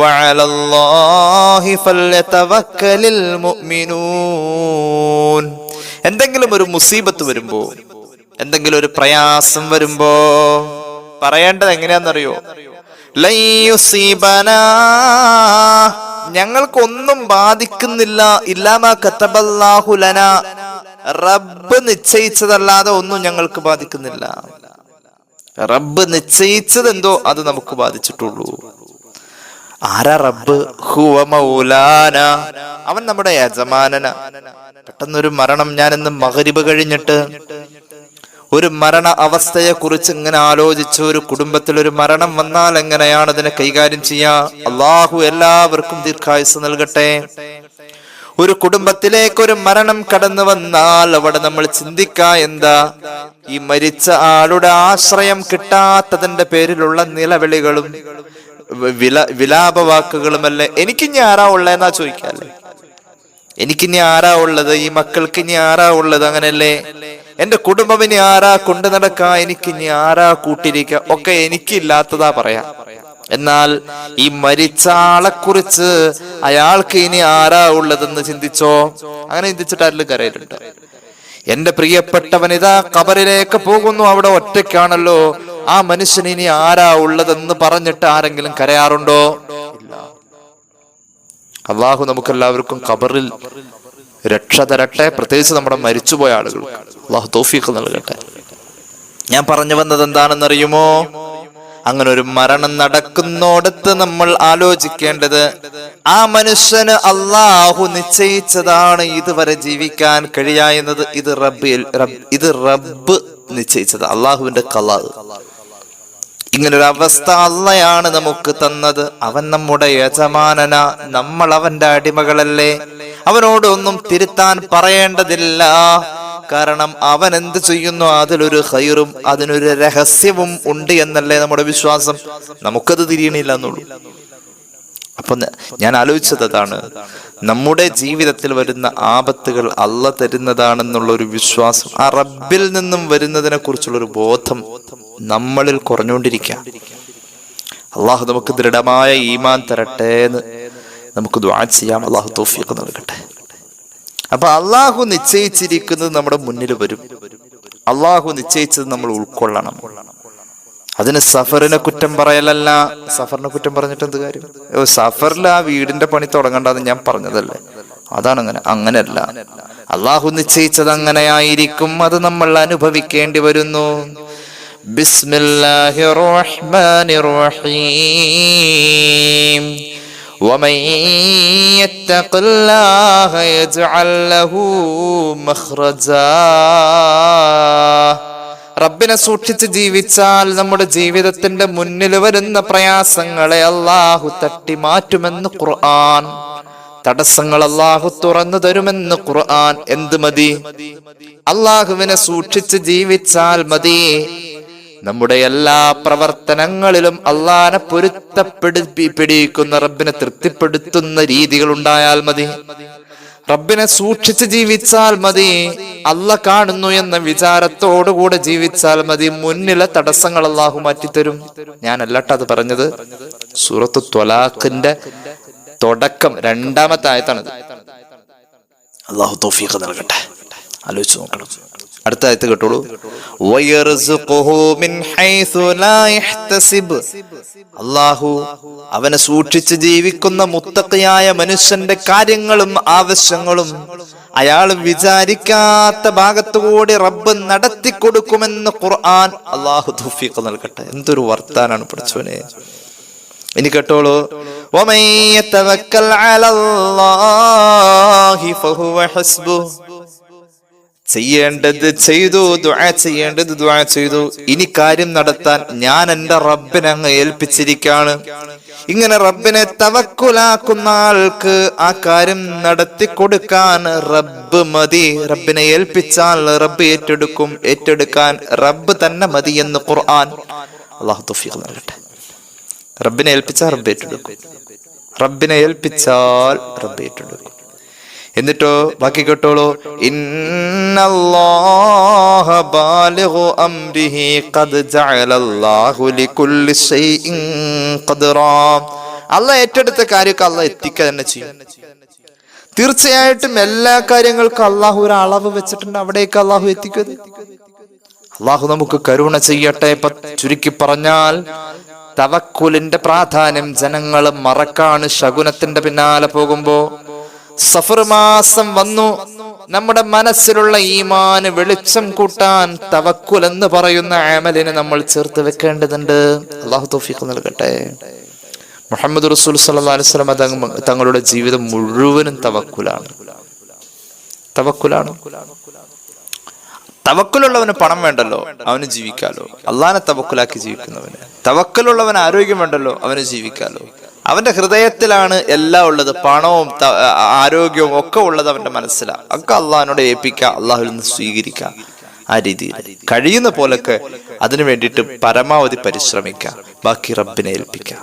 വഅലല്ലാഹി ഫല്യതവക്കലിൽ മുഅ്മിനൂൻ. എന്തെങ്കിലും ഒരു മുസീബത്ത് വരുമ്പോ, എന്തെങ്കിലും ഒരു പ്രയാസം വരുമ്പോ പറയേണ്ടത് എങ്ങനെയാണെന്നറിയോ? ലൻ യുസീബനാ, ഞങ്ങൾക്കൊന്നും ബാധിക്കുന്നില്ല, ഇല്ലാ മാ കതബല്ലാഹു ലനാ, റബ്ബ് നിശ്ചയിച്ചതല്ലാതെ ഒന്നും ഞങ്ങൾക്ക് ബാധിക്കുന്നില്ല. റബ്ബ് നിശ്ചയിച്ചത് എന്തോ അത് നമുക്ക് ബാധിച്ചിട്ടുള്ളൂ. ആരാ റബ്ബ്? ഹുവ മൗലാന, അവൻ നമ്മുടെ യജമാനന. പെട്ടെന്നൊരു മരണം, ഞാനിന്ന് മഗ്രിബ് കഴിഞ്ഞിട്ട് ഒരു മരണ അവസ്ഥയെ കുറിച്ച് ഇങ്ങനെ ആലോചിച്ചു. ഒരു കുടുംബത്തിൽ ഒരു മരണം വന്നാൽ എങ്ങനെയാണ് അതിനെ കൈകാര്യം ചെയ്യാ? അള്ളാഹു എല്ലാവർക്കും ദീർഘായുസ് നൽകട്ടെ. ഒരു കുടുംബത്തിലേക്ക് ഒരു മരണം കടന്നു വന്നാൽ അവിടെ നമ്മൾ ചിന്തിക്കാ എന്താ? ഈ മരിച്ച ആളുടെ ആശ്രയം കിട്ടാത്തതിന്റെ പേരിലുള്ള നിലവിളികളും വിലാപവാക്കുകളുമല്ലേ. എനിക്കിനി ആരാ ഉള്ളതെന്നാ ചോദിക്കാല്ലേ? എനിക്കിനി ആരാ ഉള്ളത്? ഈ മക്കൾക്ക് ഇനി ആരാ ഉള്ളത്? അങ്ങനല്ലേ? എന്റെ കുടുംബം ഇനി ആരാ കൊണ്ടു നടക്കാ? എനിക്കിനി ആരാ കൂട്ടിരിക്ക? ഒക്കെ എനിക്കില്ലാത്തതാ പറയാ. എന്നാൽ ഈ മരിച്ച ആളെ കുറിച്ച് അയാൾക്ക് ഇനി ആരാ ഉള്ളതെന്ന് ചിന്തിച്ചോ? അങ്ങനെ ചിന്തിച്ചിട്ട് ആരിലും കരയിലുണ്ട്? എന്റെ പ്രിയപ്പെട്ടവൻ ഇതാ ഖബറിലേക്ക് പോകുന്നു, അവിടെ ഒറ്റയ്ക്കാണല്ലോ, ആ മനുഷ്യന് ഇനി ആരാ ഉള്ളതെന്ന് പറഞ്ഞിട്ട് ആരെങ്കിലും കരയാറുണ്ടോ? ഇല്ല. അള്ളാഹു നമുക്കെല്ലാവർക്കും ഖബറിൽ രക്ഷ തരട്ടെ. പ്രത്യേകിച്ച് നമ്മുടെ മരിച്ചുപോയ ആളുകൾ അള്ളാഹു തൗഫീഖ് നൽകട്ടെ. ഞാൻ പറഞ്ഞു വന്നത് എന്താണെന്നറിയുമോ? അങ്ങനെ ഒരു മരണം നടക്കുന്നോടത്ത് നമ്മൾ ആലോചിക്കേണ്ടത്, ആ മനുഷ്യന് അള്ളാഹു നിശ്ചയിച്ചതാണ് ഇതുവരെ ജീവിക്കാൻ കഴിയാവുന്നത്. ഇത് റബ്ബ് നിശ്ചയിച്ചത്, അള്ളാഹുവിന്റെ ഖലാ. ഇങ്ങനൊരു അവസ്ഥ അള്ളയാണ് നമുക്ക് തന്നത്. അവൻ നമ്മുടെ യജമാനന, നമ്മൾ അവന്റെ അടിമകളല്ലേ. അവനോട് ഒന്നും തിരുത്താൻ പറയേണ്ടതില്ല. കാരണം അവൻ എന്ത് ചെയ്യുന്നു അതിലൊരു ഖൈറും അതിനൊരു രഹസ്യവും ഉണ്ട് എന്നല്ലേ നമ്മുടെ വിശ്വാസം. നമുക്കത് തിരിയണില്ല എന്നുള്ളൂ. അപ്പൊ ഞാൻ ആലോചിച്ചത് അതാണ്, നമ്മുടെ ജീവിതത്തിൽ വരുന്ന ആപത്തുകൾ അള്ള തരുന്നതാണെന്നുള്ള ഒരു വിശ്വാസം, ആ റബ്ബിൽ നിന്നും വരുന്നതിനെ കുറിച്ചുള്ളൊരു ബോധം നമ്മളിൽ കുറഞ്ഞുകൊണ്ടിരിക്കുക. അള്ളാഹു നമുക്ക് ദൃഢമായ ഈമാൻ തരട്ടെ എന്ന് നമുക്ക് ദുആ ചെയ്യാം. അള്ളാഹു തൗഫീഖ് നൽകട്ടെ. അപ്പൊ അള്ളാഹു നിശ്ചയിച്ചിരിക്കുന്നത് നമ്മുടെ മുന്നിൽ വരും. അള്ളാഹു നിശ്ചയിച്ചത് നമ്മൾ ഉൾക്കൊള്ളണം. അതിന് സഫറിനെ കുറ്റം പറയലല്ല. സഫറിനെ കുറ്റം പറഞ്ഞിട്ട് എന്ത് കാര്യം? സഫറിൽ ആ വീടിന്റെ പണി തുടങ്ങണ്ടെന്ന് ഞാൻ പറഞ്ഞതല്ലേ. അതാണ് അങ്ങനെയല്ല. അള്ളാഹു നിശ്ചയിച്ചത് അങ്ങനെയായിരിക്കും. അത് നമ്മൾ അനുഭവിക്കേണ്ടി വരുന്നു. ബിസ്മില്ലാഹിർ റഹ്മാനിർ റഹീം. ومن يتق الله يجعل له مخرجا. റബ്ബിനെ സൂക്ഷിച്ച് ജീവിച്ചാൽ നമ്മുടെ ജീവിതത്തിന്റെ മുന്നിൽ വരുന്ന പ്രയാസങ്ങളെ അല്ലാഹു തട്ടി മാറ്റുമെന്ന് ഖുർആൻ. തടസ്സങ്ങൾ അല്ലാഹു തുറന്നു തരുമെന്ന് ഖുർആൻ. എന്ത് മതി? അല്ലാഹുവിനെ സൂക്ഷിച്ച് ജീവിച്ചാൽ മതി. നമ്മുടെ എല്ലാ പ്രവർത്തനങ്ങളിലും അള്ളാനെ പൊരുത്തപ്പെടുത്തിപ്പിടിക്കുന്ന, റബ്ബിനെ തൃപ്തിപ്പെടുത്തുന്ന രീതികൾ ഉണ്ടായാൽ മതി. റബ്ബിനെ സൂക്ഷിച്ച് ജീവിച്ചാൽ മതി. അള്ള കാണുന്നു എന്ന വിചാരത്തോടുകൂടെ ജീവിച്ചാൽ മതി. മുന്നിലെ തടസ്സങ്ങൾ അള്ളാഹു മാറ്റിത്തരും. ഞാനല്ലട്ടോ അത് പറഞ്ഞത്. സൂറത്തു ത്വലാഖിന്റെ തുടക്കം 2-ാമത്തെ ആയത്താണത്. അള്ളാഹു തൗഫീഖ് നൽകട്ടെ. ആലോചിച്ച് നോക്കണം. അടുത്ത ആയത്ത് കേട്ടോളൂ. അല്ലാഹു അവനെ സൂക്ഷിച്ച് ജീവിക്കുന്ന മുത്തഖിയായ മനുഷ്യന്റെ കാര്യങ്ങളും ആവശ്യങ്ങളും അയാൾ വിചാരിക്കാത്ത ഭാഗത്തുകൂടി റബ്ബ് നടത്തി കൊടുക്കുമെന്ന് ഖുർആൻ. അല്ലാഹു തൗഫീഖ് നൽകട്ടെ. എന്തൊരു വർത്താനാണ് പഠിച്ചവനെ. ഇനി കേട്ടോളൂ. വമൻ യതവക്കൽ അലല്ലാഹി ഫഹുവ ഹസ്ബുഹു. ചെയ്യേണ്ടത് ചെയ്തു, ദുആ ചെയ്യേണ്ടത് ദുആ ചെയ്തു. ഇനി കാര്യം നടത്താൻ ഞാൻ എന്റെ റബ്ബിനെ അങ്ങ് ഏൽപ്പിച്ചിരിക്കാണ്. ഇങ്ങനെ റബ്ബിനെ തവക്കുലാക്കുന്ന ആൾക്ക് ആ കാര്യം നടത്തി കൊടുക്കാൻ റബ്ബ് മതി. റബ്ബിനെ ഏൽപ്പിച്ചാൽ റബ്ബ് ഏറ്റെടുക്കാൻ റബ്ബ് തന്നെ മതി എന്ന് ഖുർആൻ. അല്ലാഹു തൗഫീഖ് നൽകട്ടെ. റബ്ബിനെ ഏൽപ്പിച്ചാൽ റബ്ബ് ഏറ്റെടുക്കും. റബ്ബിനെ ഏൽപ്പിച്ചാൽ റബ്ബ് ഏറ്റെടുക്കും. എന്നിട്ടോ ബാക്കി കേട്ടോളൂ, ഇന്നല്ലാഹ ബാലിഗു അംരിഹി ഖദ് ജഅലല്ലാഹു ലികുല്ലി ശൈഇൻ ഖദ്റാ. അല്ലാഹ് ഏറ്റെടുത്ത കാര്യമൊക്കെ അല്ലാഹ് എത്തിക്കുക തന്നെ ചെയ്യും. തീർച്ചയായിട്ടും എല്ലാ കാര്യങ്ങൾക്കും അള്ളാഹു ഒരു അളവ് വെച്ചിട്ടുണ്ട്, അവിടേക്ക് അള്ളാഹു എത്തിക്കുന്നത്. അള്ളാഹു നമുക്ക് കരുണ ചെയ്യട്ടെ. ചുരുക്കി പറഞ്ഞാൽ തവക്കുലിന്റെ പ്രാധാന്യം ജനങ്ങൾ മറക്കാണ്. ശകുനത്തിന്റെ പിന്നാലെ പോകുമ്പോ സഫർ മാസം വന്നു. നമ്മുടെ മനസ്സിലുള്ള ഈമാന് വെളിച്ചം കൂട്ടാൻ തവക്കുൽ എന്ന് പറയുന്ന അമലിനെ നമ്മൾ ചേർത്ത് വെക്കേണ്ടതുണ്ട്. അള്ളാഹു തൗഫീഖ് നൽകട്ടെ. മുഹമ്മദ് റസൂൽ സല്ലല്ലാഹു അലൈഹി വസല്ലം തങ്ങളുടെ ജീവിതം മുഴുവനും തവക്കുലാണ്. തവക്കുലുള്ളവന് പണം വേണ്ടല്ലോ, അവന് ജീവിക്കാലോ. അള്ളാനെ തവക്കുലാക്കി ജീവിക്കുന്നവന്. തവക്കുലുള്ളവന് ആരോഗ്യം വേണ്ടല്ലോ, അവന് ജീവിക്കാലോ. അവന്റെ ഹൃദയത്തിലാണ് എല്ലാം ഉള്ളത്. പണവും ആരോഗ്യവും ഒക്കെ ഉള്ളത് അവന്റെ മനസ്സിലാണ്. ഒക്കെ അള്ളാഹിനോട് ഏൽപ്പിക്കുക, അള്ളാഹുവിൽ നിന്ന് സ്വീകരിക്കുക. ആ രീതിയിൽ കഴിയുന്ന പോലൊക്കെ അതിനു വേണ്ടിയിട്ട് പരമാവധി പരിശ്രമിക്കുക. ബാക്കി റബ്ബിനെ ഏൽപ്പിക്കുക.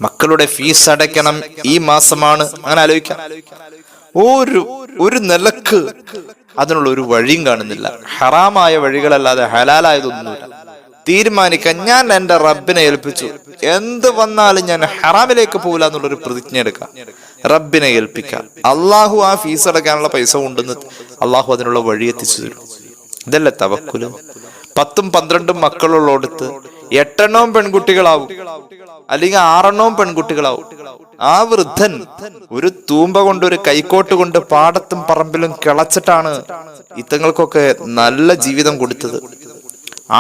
മക്കളുടെ ഫീസ് അടയ്ക്കണം, ഈ മാസമാണ്. അങ്ങനെ ആലോചിക്കാം. ഒരു നിലക്ക് അതിനുള്ള ഒരു വഴിയും കാണുന്നില്ല. ഹറാമായ വഴികളല്ലാതെ ഹലാലായതൊന്നുമില്ല. തീരുമാനിക്കാൻ ഞാൻ എന്റെ റബ്ബിനെ ഏൽപ്പിച്ചു, എന്ത് വന്നാലും ഞാൻ ഹറാമിലേക്ക് പോകില്ല എന്നുള്ളൊരു പ്രതിജ്ഞ എടുക്കാം. റബ്ബിനെ ഏൽപ്പിക്കാം. അള്ളാഹു ആ ഫീസ് അടയ്ക്കാനുള്ള പൈസ കൊണ്ടുവന്ന് അള്ളാഹു അതിനുള്ള വഴി എത്തിച്ചു തരും. ഇതല്ലേ തവക്കുല്. 10ഉം 12ഉം മക്കളുള്ളടുത്ത് 8 പെൺകുട്ടികളാവും, അല്ലെങ്കിൽ 6 പെൺകുട്ടികളാവും. ആ വൃദ്ധൻ ഒരു തൂമ്പ കൊണ്ട്, ഒരു കൈക്കോട്ട് കൊണ്ട് പാടത്തും പറമ്പിലും കിളച്ചിട്ടാണ് ഇത്തങ്ങൾക്കൊക്കെ നല്ല ജീവിതം കൊടുത്തത്.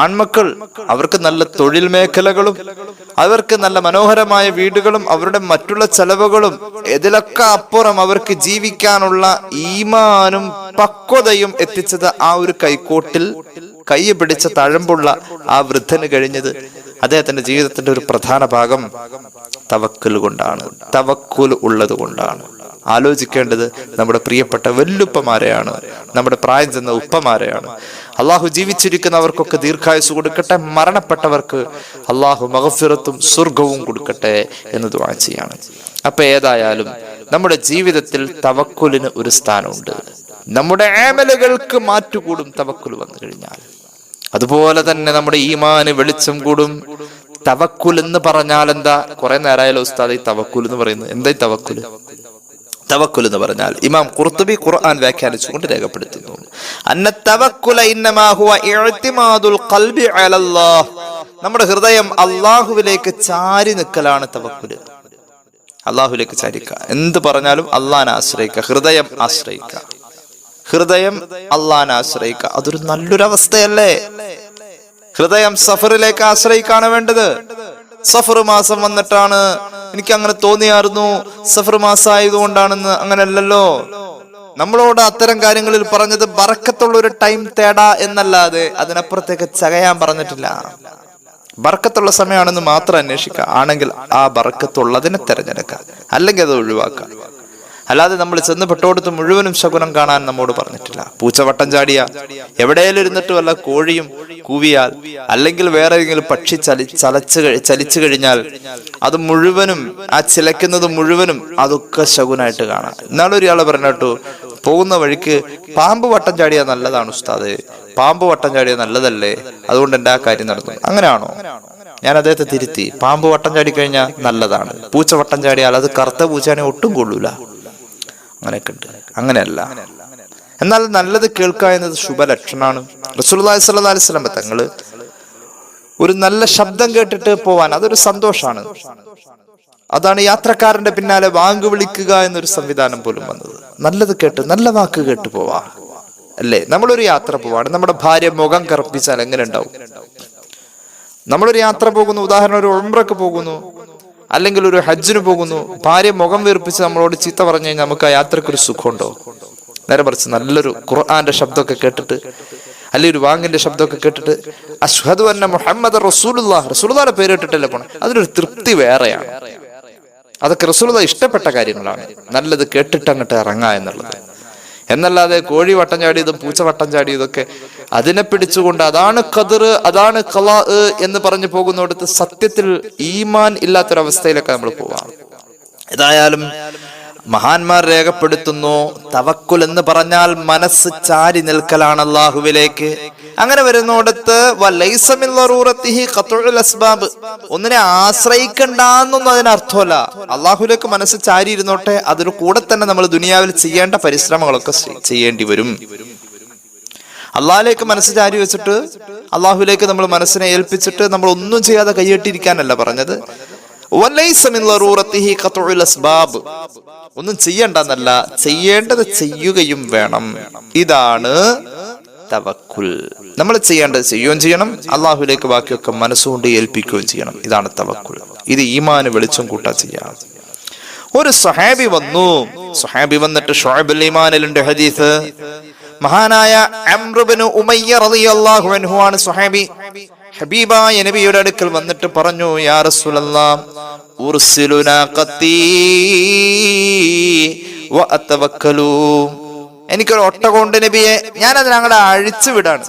ആൺമക്കൾ അവർക്ക് നല്ല തൊഴിൽ മേഖലകളും അവർക്ക് നല്ല മനോഹരമായ വീടുകളും അവരുടെ മറ്റുള്ള ചെലവുകളും ഇതിലൊക്കെ അപ്പുറം അവർക്ക് ജീവിക്കാനുള്ള ഈമാനും പക്വതയും എത്തിച്ചത് ആ ഒരു കൈക്കോട്ടിൽ കൈ പിടിച്ച തഴമ്പുള്ള ആ വൃദ്ധന് കഴിഞ്ഞത് അദ്ദേഹത്തിന്റെ ജീവിതത്തിന്റെ ഒരു പ്രധാന ഭാഗം തവക്കുൽ കൊണ്ടാണ്, തവക്കുൽ ഉള്ളത് കൊണ്ടാണ്. ആലോചിക്കേണ്ടത് നമ്മുടെ പ്രിയപ്പെട്ട വല്ലുപ്പമാരെയാണ്, നമ്മുടെ പ്രായം ചെന്ന ഉപ്പമാരെയാണ്. അള്ളാഹു ജീവിച്ചിരിക്കുന്നവർക്കൊക്കെ ദീർഘായുസ് കൊടുക്കട്ടെ. മരണപ്പെട്ടവർക്ക് അള്ളാഹു മഗ്ഫിറത്തും സ്വർഗവും കൊടുക്കട്ടെ എന്ന് ദുആ ചെയ്യാണ്. അപ്പൊ ഏതായാലും നമ്മുടെ ജീവിതത്തിൽ തവക്കുലിന് ഒരു സ്ഥാനമുണ്ട്. നമ്മുടെ ആമലുകൾക്ക് മാറ്റുകൂടും തവക്കുൽ വന്നു കഴിഞ്ഞാൽ. അതുപോലെ തന്നെ നമ്മുടെ ഈമാന് വെളിച്ചം കൂടും. തവക്കുൽ എന്ന് പറഞ്ഞാൽ എന്താ? കുറെ നേരമായാലും ഉസ്താദ് ഈ തവക്കുൽ എന്ന് പറയുന്നത്. എന്താ ഈ തവക്കുൽ? തവക്കുൽ എന്ന് പറഞ്ഞാൽ ഇമാം ഖുർത്തുബി ഖുർആൻ വ്യാഖ്യാനിച്ചുകൊണ്ട് രേഖപ്പെടുത്തുന്നു, അന്ന തവക്കുല ഇന്നമാ ഹുവ ഇഅ്തിമാദുൽ ഖൽബി അലല്ലാഹ്. നമ്മുടെ ഹൃദയം അല്ലാഹുവിലേക്ക് ചാരി നിൽക്കലാണ് തവക്കുൽ. അല്ലാഹുവിലേക്ക് ചാരിക്കുക, എന്ത് പറഞ്ഞാലും അല്ലാഹനെ ആശ്രയിക്കുക, ഹൃദയം ആശ്രയിക്കുക, ഹൃദയം അല്ലാഹനെ ആശ്രയിക്കുക. അതൊരു നല്ലൊരു അവസ്ഥയല്ലേ? ഹൃദയം സഫറിലേക്ക് ആശ്രയിക്കാണ് വേണ്ടത്. സഫർ മാസം വന്നിട്ടാണ് എനിക്ക് അങ്ങനെ തോന്നിയായിരുന്നു, സഫർ മാസം ആയതുകൊണ്ടാണെന്ന്. അങ്ങനെയല്ലല്ലോ. നമ്മളോട് അത്തരം കാര്യങ്ങളിൽ പറഞ്ഞത് ബറക്കത്തുള്ള ഒരു ടൈം തേടാ എന്നല്ലാതെ അതിനപ്പുറത്തേക്ക് ചകയാൻ പറഞ്ഞിട്ടില്ല. ബറക്കത്തുള്ള സമയമാണെന്ന് മാത്രം അന്വേഷിക്കുക. ആണെങ്കിൽ ആ ബറക്കത്തുള്ളതിനെ തെരഞ്ഞെടുക്കുക, അല്ലെങ്കിൽ അത് ഒഴിവാക്കുക. അല്ലാതെ നമ്മൾ ചെന്ന് പെട്ടോടത്ത് മുഴുവനും ശകുനം കാണാൻ നമ്മോട് പറഞ്ഞിട്ടില്ല. പൂച്ചവട്ടം ചാടിയ, എവിടെയെങ്കിലും ഇരുന്നിട്ട് വല്ല കോഴിയും കൂവിയാൽ, അല്ലെങ്കിൽ വേറെ ഏതെങ്കിലും പക്ഷി ചലിച്ചു കഴിഞ്ഞാൽ അത് മുഴുവനും, ആ ചിലക്കുന്നത് മുഴുവനും അതൊക്കെ ശകുനായിട്ട് കാണാം. ഇന്നാളൊരാള് പറഞ്ഞിട്ടു, പോകുന്ന വഴിക്ക് പാമ്പ് വട്ടം ചാടിയാൽ നല്ലതാണ് ഉസ്താദ്, പാമ്പ് വട്ടം ചാടിയാൽ നല്ലതല്ലേ, അതുകൊണ്ട് എൻ്റെ ആ കാര്യം നടന്നു. അങ്ങനെയാണോ? ഞാൻ അദ്ദേഹത്തെ തിരുത്തി. പാമ്പ് വട്ടം ചാടി കഴിഞ്ഞാൽ നല്ലതാണ്, പൂച്ച വട്ടം ചാടിയാൽ അത് കറുത്ത പൂച്ചയാണെങ്കിൽ ഒട്ടും കൊള്ളൂല. അങ്ങനെയൊക്കെ ഉണ്ട്. അങ്ങനെയല്ല. എന്നാൽ നല്ലത് കേൾക്കുക എന്നത് ശുഭലക്ഷണാണ്. റസൂലുള്ളാഹി സ്വല്ലല്ലാഹു അലൈഹി വസല്ലം തങ്ങള് ഒരു നല്ല ശബ്ദം കേട്ടിട്ട് പോവാൻ അതൊരു സന്തോഷാണ്. അതാണ് യാത്രക്കാരന്റെ പിന്നാലെ വാങ്ക് വിളിക്കുക എന്നൊരു സംവിധാനം പോലും വന്നത്. നല്ലത് കേട്ട്, നല്ല വാക്ക് കേട്ട് പോവാ അല്ലേ? നമ്മളൊരു യാത്ര പോവാണ്, നമ്മുടെ ഭാര്യ മുഖം കറുപ്പിച്ചാൽ എങ്ങനെ ഉണ്ടാവും? നമ്മളൊരു യാത്ര പോകുന്നു, ഉദാഹരണം ഒരു ഉംറക്ക് പോകുന്നു, അല്ലെങ്കിൽ ഒരു ഹജ്ജിന് പോകുന്നു, ഭാര്യ മുഖം വീർപ്പിച്ച് നമ്മളോട് ചീത്ത പറഞ്ഞു കഴിഞ്ഞാൽ നമുക്ക് ആ യാത്രക്കൊരു സുഖമുണ്ടോ? നേരെ മറിച്ച് നല്ലൊരു ഖുർആന്റെ ശബ്ദമൊക്കെ കേട്ടിട്ട്, അല്ലെങ്കിൽ ഒരു വാങ്ങിന്റെ ശബ്ദമൊക്കെ കേട്ടിട്ട് അശ്ഹദു അന്ന മുഹമ്മദ് റസൂലുള്ളാഹ്, റസൂലുള്ളാഹിന്റെ പേര് കേട്ടിട്ടല്ലേ പോണം, അതിനൊരു തൃപ്തി വേറെയാണ്. അതൊക്കെ റസൂലുള്ളാഹി ഇഷ്ടപ്പെട്ട കാര്യങ്ങളാണ്. നല്ലത് കേട്ടിട്ട് അങ്ങോട്ട് ഇറങ്ങുക എന്നുള്ളത്. എന്നല്ലാതെ കോഴി വട്ടം ചാടിയതും പൂച്ച വട്ടം ചാടിയതൊക്കെ അതിനെ പിടിച്ചുകൊണ്ട് അതാണ് ഖദർ, അതാണ് ഖലാ എന്ന് പറഞ്ഞു പോകുന്നിടത്ത് സത്യത്തിൽ ഈമാൻ ഇല്ലാത്തൊരവസ്ഥയിലൊക്കെ നമ്മൾ പോവാം. ഏതായാലും മഹാന്മാർ രേഖപ്പെടുത്തുന്നു, തവക്കുൽ എന്ന് പറഞ്ഞാൽ മനസ്സ് ചാരി നിൽക്കലാണ് അള്ളാഹുവിലേക്ക്. അങ്ങനെ വരുന്നിടത്ത് ഒന്നിനെ ആശ്രയിക്കണ്ടെന്നൊന്നും അതിനർത്ഥമല്ല. അള്ളാഹുലേക്ക് മനസ്സ് ചാരി ഇരുന്നോട്ടെ, അതിന് കൂടെ തന്നെ നമ്മൾ ദുനിയാവിൽ ചെയ്യേണ്ട പരിശ്രമങ്ങളൊക്കെ ചെയ്യേണ്ടി വരും. അള്ളാഹിലേക്ക് മനസ്സ് ചാരി വെച്ചിട്ട് അള്ളാഹുലേക്ക് നമ്മൾ മനസ്സിനെ ഏൽപ്പിച്ചിട്ട് നമ്മൾ ഒന്നും ചെയ്യാതെ കൈയ്യെട്ടിരിക്കാനല്ല പറഞ്ഞത്. ഒന്നും ചെയ്യണ്ടെന്നല്ല, ചെയ്യേണ്ടത് ചെയ്യുകയും വേണം. ഇതാണ് തവക്കുൽ. നമ്മൾ ചെയ്യേണ്ടത് ചെയ്യുകയും ചെയ്യണം, അള്ളാഹുലേക്ക് ബാക്കിയൊക്കെ മനസ്സുകൊണ്ട് ഏൽപ്പിക്കുകയും ചെയ്യണം. ഇതാണ് തവക്കുൽ. ഇത് ഈമാന് വെളിച്ചം കൂട്ടാ ചെയ്യാം. ഒരു സ്വഹാബി വന്നിട്ട് ശുഅബുൽ ഈമാനിലുണ്ട് ഹദീസ്. മഹാനായ അംർ ഇബ്നു ഉമയ്യ റളിയല്ലാഹു അൻഹു ആണ് സ്വഹാബി. ഹബീബായ നബിയുടെ അടുക്കൽ വന്നിട്ട് പറഞ്ഞു, യാ റസൂലല്ലാഹ് ഉർസിലു നാഖത്തി വ അതവക്കലു. എനിക്കൊരു ഒട്ടകമുണ്ട് നബിയെ, ഞാൻ അതിനെ അങ്ങോട്ട് അഴിച്ചു വിടാണ്.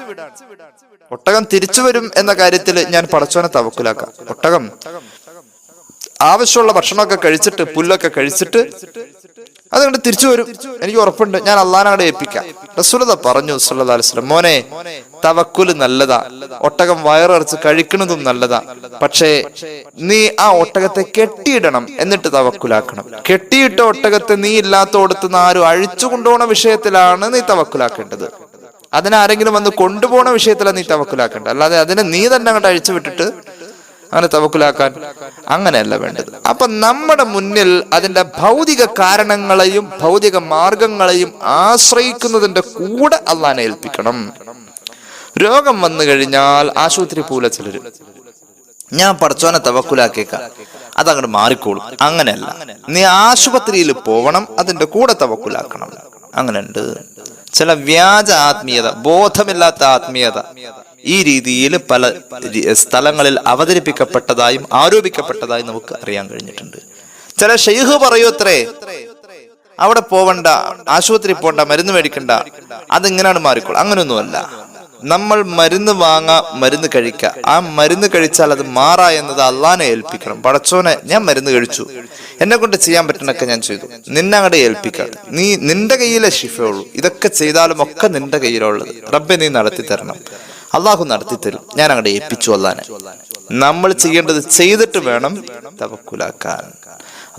ഒട്ടകം തിരിച്ചു വരും എന്ന കാര്യത്തിൽ ഞാൻ പടച്ചോനെ തവക്കുലാക്കാം. ഒട്ടകം ആവശ്യമുള്ള ഭക്ഷണമൊക്കെ കഴിച്ചിട്ട് പുല്ലൊക്കെ കഴിച്ചിട്ട് അതുകൊണ്ട് തിരിച്ചു വരും, എനിക്ക് ഉറപ്പുണ്ട്, ഞാൻ അള്ളാഹനെ ഏൽപ്പിക്കാം. റസൂലുള്ളാഹി പറഞ്ഞു സല്ലല്ലാഹു അലൈഹി വസല്ലം, മോനെ തവക്കുൽ നല്ലതാ, ഒട്ടകം വയറിറച്ച് കഴിക്കുന്നതും നല്ലതാ, പക്ഷേ നീ ആ ഒട്ടകത്തെ കെട്ടിയിടണം, എന്നിട്ട് തവക്കുലാക്കണം. കെട്ടിയിട്ട ഒട്ടകത്തെ നീ ഇല്ലാത്തോടത്തുനിന്ന് ആരും അഴിച്ചു കൊണ്ടുപോകുന്ന വിഷയത്തിലാണ് നീ തവക്കുലാക്കേണ്ടത്. അതിനാരെങ്കിലും വന്ന് കൊണ്ടുപോകുന്ന വിഷയത്തിലാണ് നീ തവക്കുലാക്കേണ്ടത്. അല്ലാതെ അതിനെ നീ തന്നെ അങ്ങോട്ട് അഴിച്ചു വിട്ടിട്ട് അങ്ങനെ തവക്കുലാക്കാൻ അങ്ങനെയല്ല വേണ്ടത്. അപ്പൊ നമ്മുടെ മുന്നിൽ അതിന്റെ ഭൗതിക കാരണങ്ങളെയും ഭൗതിക മാർഗങ്ങളെയും ആശ്രയിക്കുന്നതിന്റെ കൂടെ അള്ളാഹനെ ഏൽപ്പിക്കണം. രോഗം വന്നു കഴിഞ്ഞാൽ ആശുപത്രി പോല ചിലര്, ഞാൻ പടച്ചോനെ തവക്കുലാക്കിയേക്കാം, അതങ്ങോട്ട് മാറിക്കോളും. അങ്ങനെയല്ല, നീ ആശുപത്രിയിൽ പോവണം, അതിന്റെ കൂടെ തവക്കുലാക്കണം. അങ്ങനെയുണ്ട്. ചില വ്യാജ ആത്മീയത, ബോധമില്ലാത്ത ആത്മീയത ഈ രീതിയിൽ പല സ്ഥലങ്ങളിൽ അവതരിപ്പിക്കപ്പെട്ടതായും ആരോപിക്കപ്പെട്ടതായും നമുക്ക് അറിയാൻ കഴിഞ്ഞിട്ടുണ്ട്. ചില ഷെയ്ഖ് പറയൂത്രേ, അവിടെ പോവണ്ട, ആശുപത്രി പോണ്ട, മരുന്ന് മേടിക്കണ്ട, അതിങ്ങനെയാണ് മാറിക്കോളും. അങ്ങനെയൊന്നുമല്ല. നമ്മൾ മരുന്ന് വാങ്ങാ, മരുന്ന് കഴിക്കുക. ആ മരുന്ന് കഴിച്ചാൽ അത് മാറാ എന്നത് അള്ളാഹനെ ഏൽപ്പിക്കണം. പടച്ചോനെ, ഞാൻ മരുന്ന് കഴിച്ചു, എന്നെ കൊണ്ട് ചെയ്യാൻ പറ്റുന്നൊക്കെ ഞാൻ ചെയ്തു, നിന്നെ അങ്ങോട്ട് ഏൽപ്പിക്കാം. നിന്റെ കയ്യിലെ ശിഫയുള്ളൂ. ഇതൊക്കെ ചെയ്താലും ഒക്കെ നിന്റെ കയ്യിലുള്ളത്. റബ്ബെ, നീ നടത്തി തരണം. അള്ളാഹു നടത്തി തരും. ഞാൻ അങ്ങോട്ട് ഏൽപ്പിച്ചു അള്ളാഹനെ. നമ്മൾ ചെയ്യേണ്ടത് ചെയ്തിട്ട് വേണം തവക്കുലാക്കാൻ.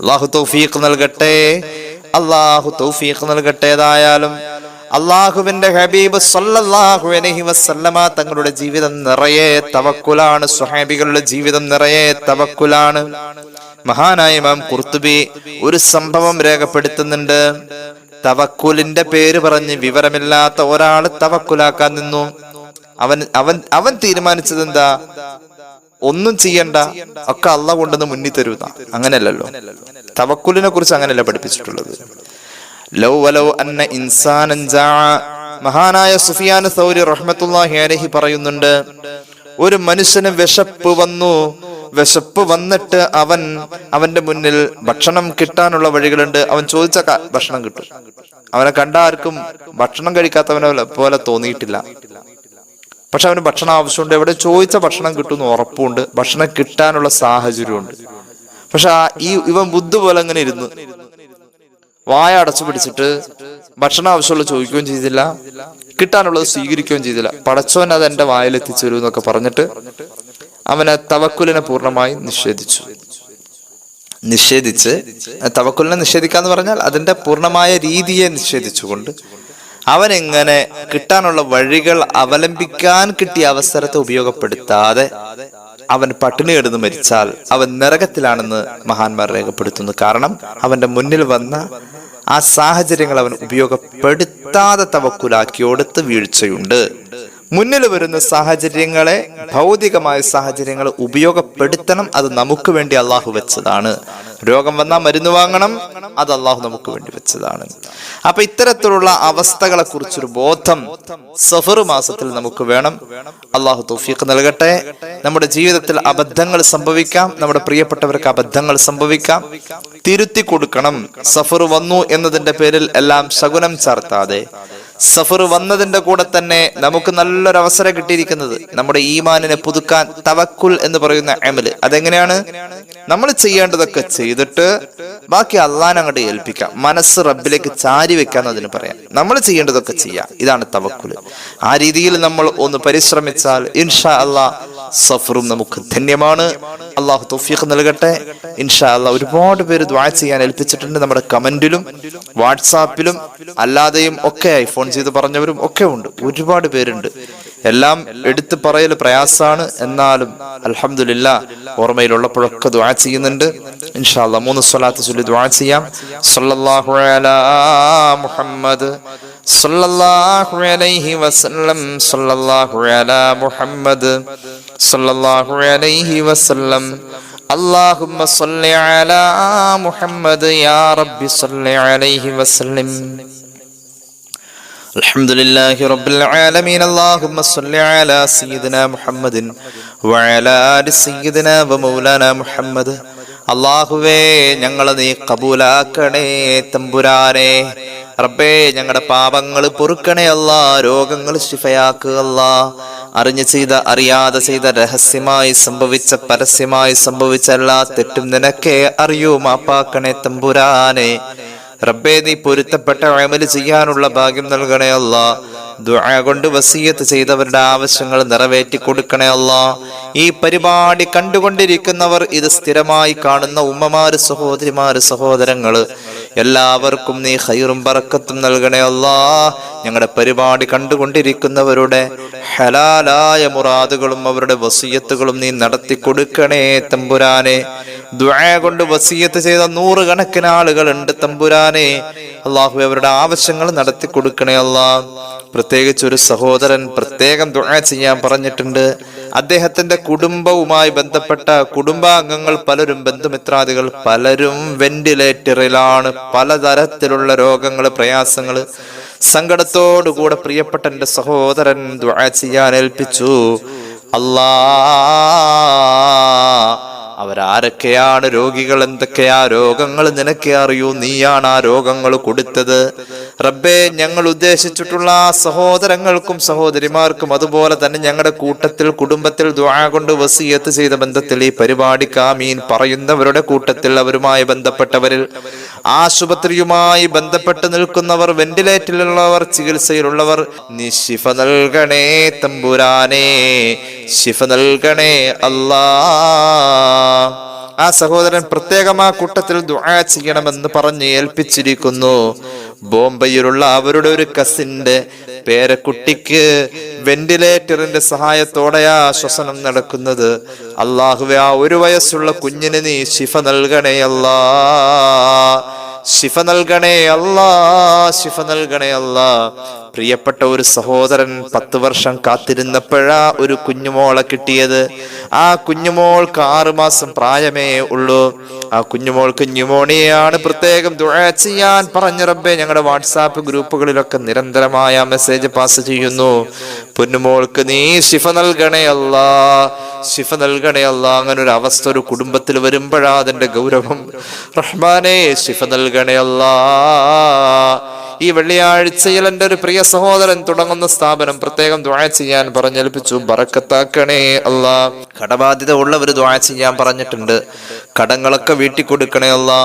അള്ളാഹു തൗഫീഖ് നൽകട്ടെ. അള്ളാഹു തൗഫീഖ് നൽകട്ടെ. ഏതായാലും അള്ളാഹുവിന്റെ ഹബീബ് സല്ലല്ലാഹു അലൈഹി വസല്ലമ തങ്ങളുടെ ജീവിതം നിറയെ തവക്കുലാണ്. സ്വഹാബികളുടെ ജീവിതം നിറയെ തവക്കുലാണ്. മഹാനായ ഇമാം ഖുർത്തുബി ഒരു സംഭവം രേഖപ്പെടുത്തുന്നുണ്ട്. തവക്കുലിന്റെ പേര് പറഞ്ഞ് വിവരമില്ലാത്ത ഒരാൾ തവക്കുലാക്കാൻ നിന്നു. അവൻ തീരുമാനിച്ചത് എന്താ? ഒന്നും ചെയ്യണ്ട, ഒക്കെ അള്ളാഹ് കൊണ്ടുവന്ന് മുന്നിൽ തരുന്ന. അങ്ങനെയല്ലല്ലോ. തവക്കുലിനെ കുറിച്ച് അങ്ങനെയല്ല പഠിപ്പിച്ചിട്ടുള്ളത്. മഹാനായ സുഫിയാൻ സൗരി റഹ്മത്തുള്ളാഹി അലൈഹി പറയുന്നുണ്ട്, ഒരു മനുഷ്യന് വിശപ്പ് വന്നിട്ട് അവന്റെ മുന്നിൽ ഭക്ഷണം കിട്ടാനുള്ള വഴികളുണ്ട്. അവൻ ചോദിച്ച ഭക്ഷണം കിട്ടും. അവനെ കണ്ട ആർക്കും ഭക്ഷണം കഴിക്കാത്തവനെ പോലെ തോന്നിയിട്ടില്ല. പക്ഷെ അവന് ഭക്ഷണം ആവശ്യമുണ്ട്. എവിടെ ചോദിച്ച ഭക്ഷണം കിട്ടുന്ന ഉറപ്പുണ്ട്, ഭക്ഷണം കിട്ടാനുള്ള സാഹചര്യമുണ്ട്. പക്ഷെ ഇവൻ ബുദ്ധ പോലെ അങ്ങനെ ഇരുന്ന് വായ അടച്ചു പിടിച്ചിട്ട് ഭക്ഷണം ആവശ്യമുള്ള ചോദിക്കുകയും ചെയ്തില്ല, കിട്ടാനുള്ളത് സ്വീകരിക്കുകയും ചെയ്തില്ല. പടച്ചോൻ അത് എന്റെ വായിലെത്തിച്ചു തരൂ എന്നൊക്കെ പറഞ്ഞിട്ട് അവനെ തവക്കുലിനെ പൂർണ്ണമായി നിഷേധിച്ച് തവക്കുലിനെ നിഷേധിക്കാന്ന് പറഞ്ഞാൽ അതിന്റെ പൂർണ്ണമായ രീതിയെ നിഷേധിച്ചുകൊണ്ട് അവൻ എങ്ങനെ കിട്ടാനുള്ള വഴികൾ അവലംബിക്കാൻ കിട്ടിയ അവസരത്തെ ഉപയോഗപ്പെടുത്താതെ അവൻ പട്ടിണി കിടന്ന് മരിച്ചാൽ അവൻ നരകത്തിലാണെന്ന് മഹാന്മാർ രേഖപ്പെടുത്തുന്നു. കാരണം അവന്റെ മുന്നിൽ വന്ന ആ സാഹചര്യങ്ങൾ അവൻ ഉപയോഗപ്പെടുത്താതെ തവക്കുലാക്കിയോടത്ത് വീഴ്ചയുണ്ട്. മുന്നിൽ വരുന്ന സാഹചര്യങ്ങളെ, ഭൗതികമായ സാഹചര്യങ്ങളെ ഉപയോഗപ്പെടുത്തണം. അത് നമുക്ക് വേണ്ടി അള്ളാഹു വെച്ചതാണ്. രോഗം വന്നാൽ മരുന്ന് വാങ്ങണം, അത് അള്ളാഹു നമുക്ക് വേണ്ടി വെച്ചതാണ്. അപ്പൊ ഇത്തരത്തിലുള്ള അവസ്ഥകളെ കുറിച്ചൊരു ബോധം സഫർ മാസത്തിൽ നമുക്ക് വേണം. അള്ളാഹു തൗഫീഖ് നൽകട്ടെ. നമ്മുടെ ജീവിതത്തിൽ അബദ്ധങ്ങൾ സംഭവിക്കാം, നമ്മുടെ പ്രിയപ്പെട്ടവർക്ക് അബദ്ധങ്ങൾ സംഭവിക്കാം, തിരുത്തി കൊടുക്കണം. സഫർ വന്നു എന്നതിന്റെ പേരിൽ എല്ലാം ശകുനം ചാർത്താതെ സഫർ വന്നതിന്റെ കൂടെ തന്നെ നമുക്ക് നല്ലൊരു അവസരം കിട്ടിയിരിക്കുന്നത് നമ്മുടെ ഈമാനിനെ പുതുക്കാൻ തവക്കുൽ എന്ന് പറയുന്ന അമല്. അതെങ്ങനെയാണ്? നമ്മൾ ചെയ്യേണ്ടതൊക്കെ ചെയ്തിട്ട് ബാക്കി അള്ളാഹനെ അങ്ങോട്ട് ഏൽപ്പിക്കാം. മനസ്സ് റബ്ബിലേക്ക് ചാരി വെക്കാന്ന് അതിന് പറയാം. നമ്മൾ ചെയ്യേണ്ടതൊക്കെ ചെയ്യാം. ഇതാണ് തവക്കുൽ. ആ രീതിയിൽ നമ്മൾ ഒന്ന് പരിശ്രമിച്ചാൽ ഇൻഷാ അള്ളാഹ് സഫറും നമുക്ക് ധന്യമാണ്. അള്ളാഹു തൗഫീഖ് നൽകട്ടെ. ഇൻഷാ അള്ളാഹ് ഒരുപാട് പേര് ദുആ ചെയ്യാൻ ഏൽപ്പിച്ചിട്ടുണ്ട്. നമ്മുടെ കമന്റിലും വാട്സാപ്പിലും അല്ലാതെയും ഒക്കെ ആയി ഫോൺ ചെയ്ത് പറഞ്ഞവരും ഒക്കെ ഉണ്ട്. ഒരുപാട് പേരുണ്ട്. എല്ലാം എടുത്തു പറയൽ പ്രയാസാണ്. എന്നാലും അൽഹംദുലില്ലാഹ് ഓർമ്മയിലുള്ളപ്പോഴൊക്കെ ദുആ ചെയ്യുന്നുണ്ട്. ഇൻഷാ അള്ളാഹ് 3 സ്വലാത്ത് ചൊല്ലി ദുആ ചെയ്യാം. സല്ലല്ലാഹു അലാ മുഹമ്മദ് സല്ലല്ലാഹു അലൈഹി വസല്ലം സല്ലല്ലാഹു അലാ മുഹമ്മദ് സല്ലല്ലാഹു അലൈഹി വസല്ലം അല്ലാഹുമ്മ സ്വല്ലി അലാ മുഹമ്മദ് യാ റബ്ബി സ്വല്ലി അലൈഹി വസല്ലം. അൽഹംദുലില്ലാഹി റബ്ബിൽ ആലമീൻ. അല്ലാഹുമ്മ സ്വല്ലി അലാ സയ്യിദിനാ മുഹമ്മദിൻ വഅലാ ആലി സയ്യിദിനാ വമൗലാനാ മുഹമ്മദ്. അല്ലാഹുവേ, ഞങ്ങളെ നീ കബൂലാക്കണേ തമ്പുരാനെ. റബ്ബേ, ഞങ്ങളുടെ പാപങ്ങൾ പൊറുക്കണേ അല്ലാ. രോഗങ്ങൾ ശിഫയാക്കുക അല്ലാ. അറിഞ്ഞു ചെയ്ത അറിയാതെ ചെയ്ത രഹസ്യമായി സംഭവിച്ച പരസ്യമായി സംഭവിച്ച എല്ലാ തെറ്റും നിനക്കേ അറിയൂ. മാപ്പാക്കണേ തമ്പുരാനെ. റബ്ബേ, നീ പൊരുത്തപ്പെട്ട അമല് ചെയ്യാനുള്ള ഭാഗ്യം നൽകണേ അല്ലാ. ദുആ കൊണ്ട് വസിയത്ത് ചെയ്തവരുടെ ആവശ്യങ്ങൾ നിറവേറ്റി കൊടുക്കണേ അല്ലാ. ഈ പരിപാടി കണ്ടുകൊണ്ടിരിക്കുന്നവർ, ഇത് സ്ഥിരമായി കാണുന്ന ഉമ്മമാര്, സഹോദരിമാര്, സഹോദരങ്ങള്, എല്ലാവർക്കും നീ ഖൈറും ബറക്കത്തും നൽകണേ അല്ലാ. ഞങ്ങളുടെ പരിപാടി കണ്ടുകൊണ്ടിരിക്കുന്നവരുടെ ഹലാലായ മുറാദുകളും അവരുടെ വസിയത്തുകളും നീ നടത്തി കൊടുക്കണേ തമ്പുരാനെ. ദുആ കൊണ്ട് വസിയത്ത് ചെയ്ത 100 കണക്കിന് ആളുകളുണ്ട് തമ്പുരാനെ. അല്ലാഹു അവരുടെ ആവശ്യങ്ങൾ നടത്തി കൊടുക്കണേ അല്ലാ. പ്രത്യേകിച്ച് ഒരു സഹോദരൻ പ്രത്യേകം ദുആ ചെയ്യാൻ പറഞ്ഞിട്ടുണ്ട്. അദ്ദേഹത്തിന്റെ കുടുംബവുമായി ബന്ധപ്പെട്ട കുടുംബാംഗങ്ങൾ പലരും, ബന്ധുമിത്രാദികൾ പലരും വെന്റിലേറ്ററിലാണ്. പലതരത്തിലുള്ള രോഗങ്ങള്, പ്രയാസങ്ങള്. സങ്കടത്തോടുകൂടെ പ്രിയപ്പെട്ട എന്റെ സഹോദരൻ ദുആ ചെയ്യാൻ ഏൽപ്പിച്ചു. അല്ലാ, അവരാരൊക്കെയാണ് രോഗികൾ, എന്തൊക്കെയാ രോഗങ്ങൾ നിനക്കേ അറിയൂ. നീയാണ് ആ രോഗങ്ങൾ കൊടുത്തത്. റബ്ബേ, ഞങ്ങൾ ഉദ്ദേശിച്ചിട്ടുള്ള സഹോദരങ്ങൾക്കും സഹോദരിമാർക്കും അതുപോലെ തന്നെ ഞങ്ങളുടെ കൂട്ടത്തിൽ, കുടുംബത്തിൽ ദുആ കൊണ്ട് വസിയത്ത് ചെയ്ത ബന്ധത്തിൽ ഈ പരിപാടിക്ക് ആമീൻ പറയുന്നവരുടെ കൂട്ടത്തിൽ, അവരുമായി ബന്ധപ്പെട്ടവരിൽ, ആശുപത്രിയുമായി ബന്ധപ്പെട്ട് നിൽക്കുന്നവർ, വെന്റിലേറ്ററിലുള്ളവർ, ചികിത്സയിലുള്ളവർ, നീ ശിഫ നൽകണേ തമ്പുരാനെ. ശിഫ നൽകണേ അല്ലാ. ആ സഹോദരൻ പ്രത്യേകം ആ കൂട്ടത്തിൽ ദുആ ചെയ്യണമെന്ന് പറഞ്ഞ് ഏൽപ്പിച്ചിരിക്കുന്നു. ബോംബെയിലുള്ള അവരുടെ ഒരു കസിന്റെ പേരക്കുട്ടിക്ക് വെന്റിലേറ്ററിന്റെ സഹായത്തോടെയാ ശ്വസനം നടക്കുന്നത്. അല്ലാഹുവേ, ആ 1 വയസ്സുള്ള കുഞ്ഞിന് നീ ശിഫ നൽകണേ അല്ലാ. ശിഫ നൽകണേ അല്ലാ. ശിഫ നൽകണേ അല്ലാ. പ്രിയപ്പെട്ട ഒരു സഹോദരൻ 10 വർഷം കാത്തിരുന്നപ്പോഴാ ഒരു കുഞ്ഞുമോളെ കിട്ടിയത്. ആ കുഞ്ഞുമോൾക്ക് 6 മാസം പ്രായമേ ഉള്ളൂ. ആ കുഞ്ഞുമോൾക്ക് ന്യൂമോണിയയാണ്. പ്രത്യേകം ദുആ ചെയ്യാൻ പറഞ്ഞ റബ്ബേ, ഞങ്ങളുടെ വാട്സാപ്പ് ഗ്രൂപ്പുകളിലൊക്കെ നിരന്തരമായ മെസ്സേജ് പാസ് ചെയ്യുന്നു. പൊന്നുമോൾക്ക് നീ ശിഫ നൽകണേ അല്ലാ. ശിഫ നൽകണേ അല്ലാ. അങ്ങനെ ഒരു അവസ്ഥ ഒരു കുടുംബത്തിൽ വരുമ്പോഴാ അതിന്റെ ഗൗരവം. റഹ്മാനേ, ശിഫ നൽകണേ അല്ലാ. ഈ വെള്ളിയാഴ്ചയിൽ എൻ്റെ ഒരു പ്രിയ സഹോദരൻ തുടങ്ങുന്ന സ്ഥാപനം പ്രത്യേകം ദുആ ചെയ്യാൻ പറഞ്ഞേൽപ്പിച്ചു. ബറക്കത്താക്കണേ അല്ലാ. കടബാധ്യത ഉള്ളവർ ദുആ ചെയ്യാൻ പറഞ്ഞിട്ടുണ്ട്. കടങ്ങളൊക്കെ വീട്ടി കൊടുക്കണേ അല്ലാ.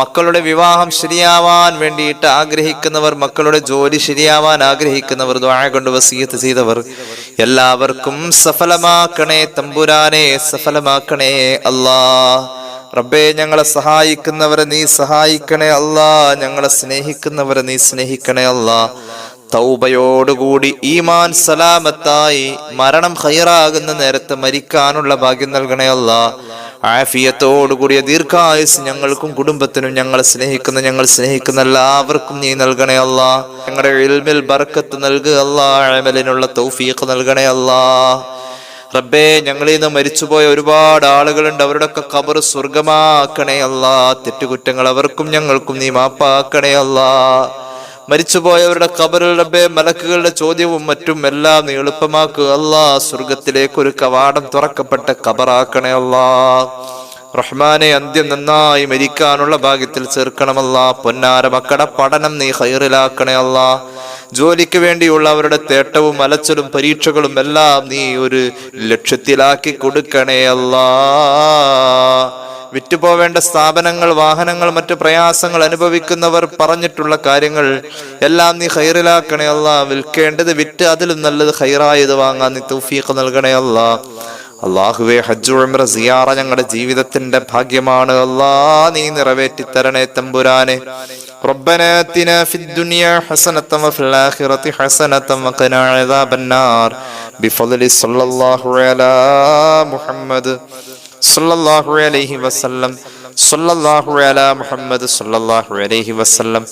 മക്കളുടെ വിവാഹം ശരിയാവാൻ വേണ്ടിയിട്ട് ആഗ്രഹിക്കുന്നവർ, മക്കളുടെ ജോലി ശരിയാവാൻ ആഗ്രഹിക്കുന്നവർ, ദുആ കൊണ്ട് വസിയത്ത് ചെയ്തവർ, എല്ലാവർക്കും സഫലമാക്കണേ തമ്പുരാനെ. സഫലമാക്കണേ അല്ലാ. റബ്ബേ, ഞങ്ങളെ സഹായിക്കുന്നവരെ നീ സഹായിക്കണേ അല്ലാ. ഞങ്ങളെ സ്നേഹിക്കുന്നവരെ നീ സ്നേഹിക്കണേ അല്ലാ. തൗബയോടുകൂടി ഈമാൻ സലാമത്തായി മരണം ഖൈറാകുന്ന നേരത്ത് മരിക്കാനുള്ള ഭാഗ്യം നൽകണേ അല്ലാ. ആഫിയത്തോടുകൂടിയ ദീർഘായുസ് ഞങ്ങൾക്കും കുടുംബത്തിനും, ഞങ്ങളെ സ്നേഹിക്കുന്ന, ഞങ്ങൾ സ്നേഹിക്കുന്ന എല്ലാവർക്കും നീ നൽകണേ അല്ലാ. ഞങ്ങളുടെ ഇൽമിൽ ബർക്കത്ത് നൽകുക അല്ലാ. അമലിനുള്ള തൗഫീഖ് നൽകണേ അല്ലാ. റബ്ബേ, ഞങ്ങളിൽ നിന്ന് മരിച്ചുപോയ ഒരുപാട് ആളുകളുണ്ട്. അവരുടെയൊക്കെ ഖബർ സ്വർഗമാക്കണേ അല്ലാ. തെറ്റുകുറ്റങ്ങൾ അവർക്കും ഞങ്ങൾക്കും നീ മാപ്പാക്കണേ അല്ലാ. മരിച്ചുപോയവരുടെ ഖബറിൽ റബ്ബേ, മലക്കുകളുടെ ചോദ്യവും മറ്റും എല്ലാം നീ എളുപ്പമാക്കുക അല്ലാ. സ്വർഗത്തിലേക്ക് ഒരു കവാടം തുറക്കപ്പെട്ട ഖബറാക്കണേ അല്ലാ. റഹ്മാനെ, അന്ത്യം നന്നായി മരിക്കാനുള്ള ഭാഗ്യത്തിൽ ചേർക്കണമല്ലാ. പൊന്നാര മക്കളുടെ പഠനം നീ ഖൈറിലാക്കണേ അല്ലാ. ജോലിക്ക് വേണ്ടിയുള്ള അവരുടെ തേട്ടവും അലച്ചലും പരീക്ഷകളും എല്ലാം നീ ഒരു ലക്ഷ്യത്തിലാക്കി കൊടുക്കണേ അല്ലാ. വിറ്റുപോവേണ്ട സ്ഥാപനങ്ങൾ, വാഹനങ്ങൾ, മറ്റു പ്രയാസങ്ങൾ അനുഭവിക്കുന്നവർ പറഞ്ഞിട്ടുള്ള കാര്യങ്ങൾ എല്ലാം നീ ഖൈറിലാക്കണേ അല്ലാ. വിൽക്കേണ്ടത് വിറ്റ് അതിലും നല്ലത് ഖൈറായത് വാങ്ങാൻ നീ തൗഫീഖ് നൽകണേ അല്ലാ. അല്ലാഹുവേ, ഹജ്ജ് ഉംറ സിയാറ ഞങ്ങളുടെ ജീവിതത്തിന്റെ ഭാഗ്യമാണ് അല്ലാ. നീ നിറവേറ്റി തരണേ തമ്പുരാനെ. ربنا آتنا في الدنيا حسنة وفي الآخرة حسنة وقنا عذاب النار بفضل صلى الله على محمد صلى الله عليه وسلم صلى الله على محمد صلى الله عليه وسلم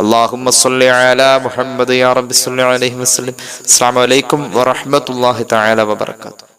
اللهم صل على محمد يا رب صل عليه وسلم. السلام عليكم ورحمة الله تعالى وبركاته.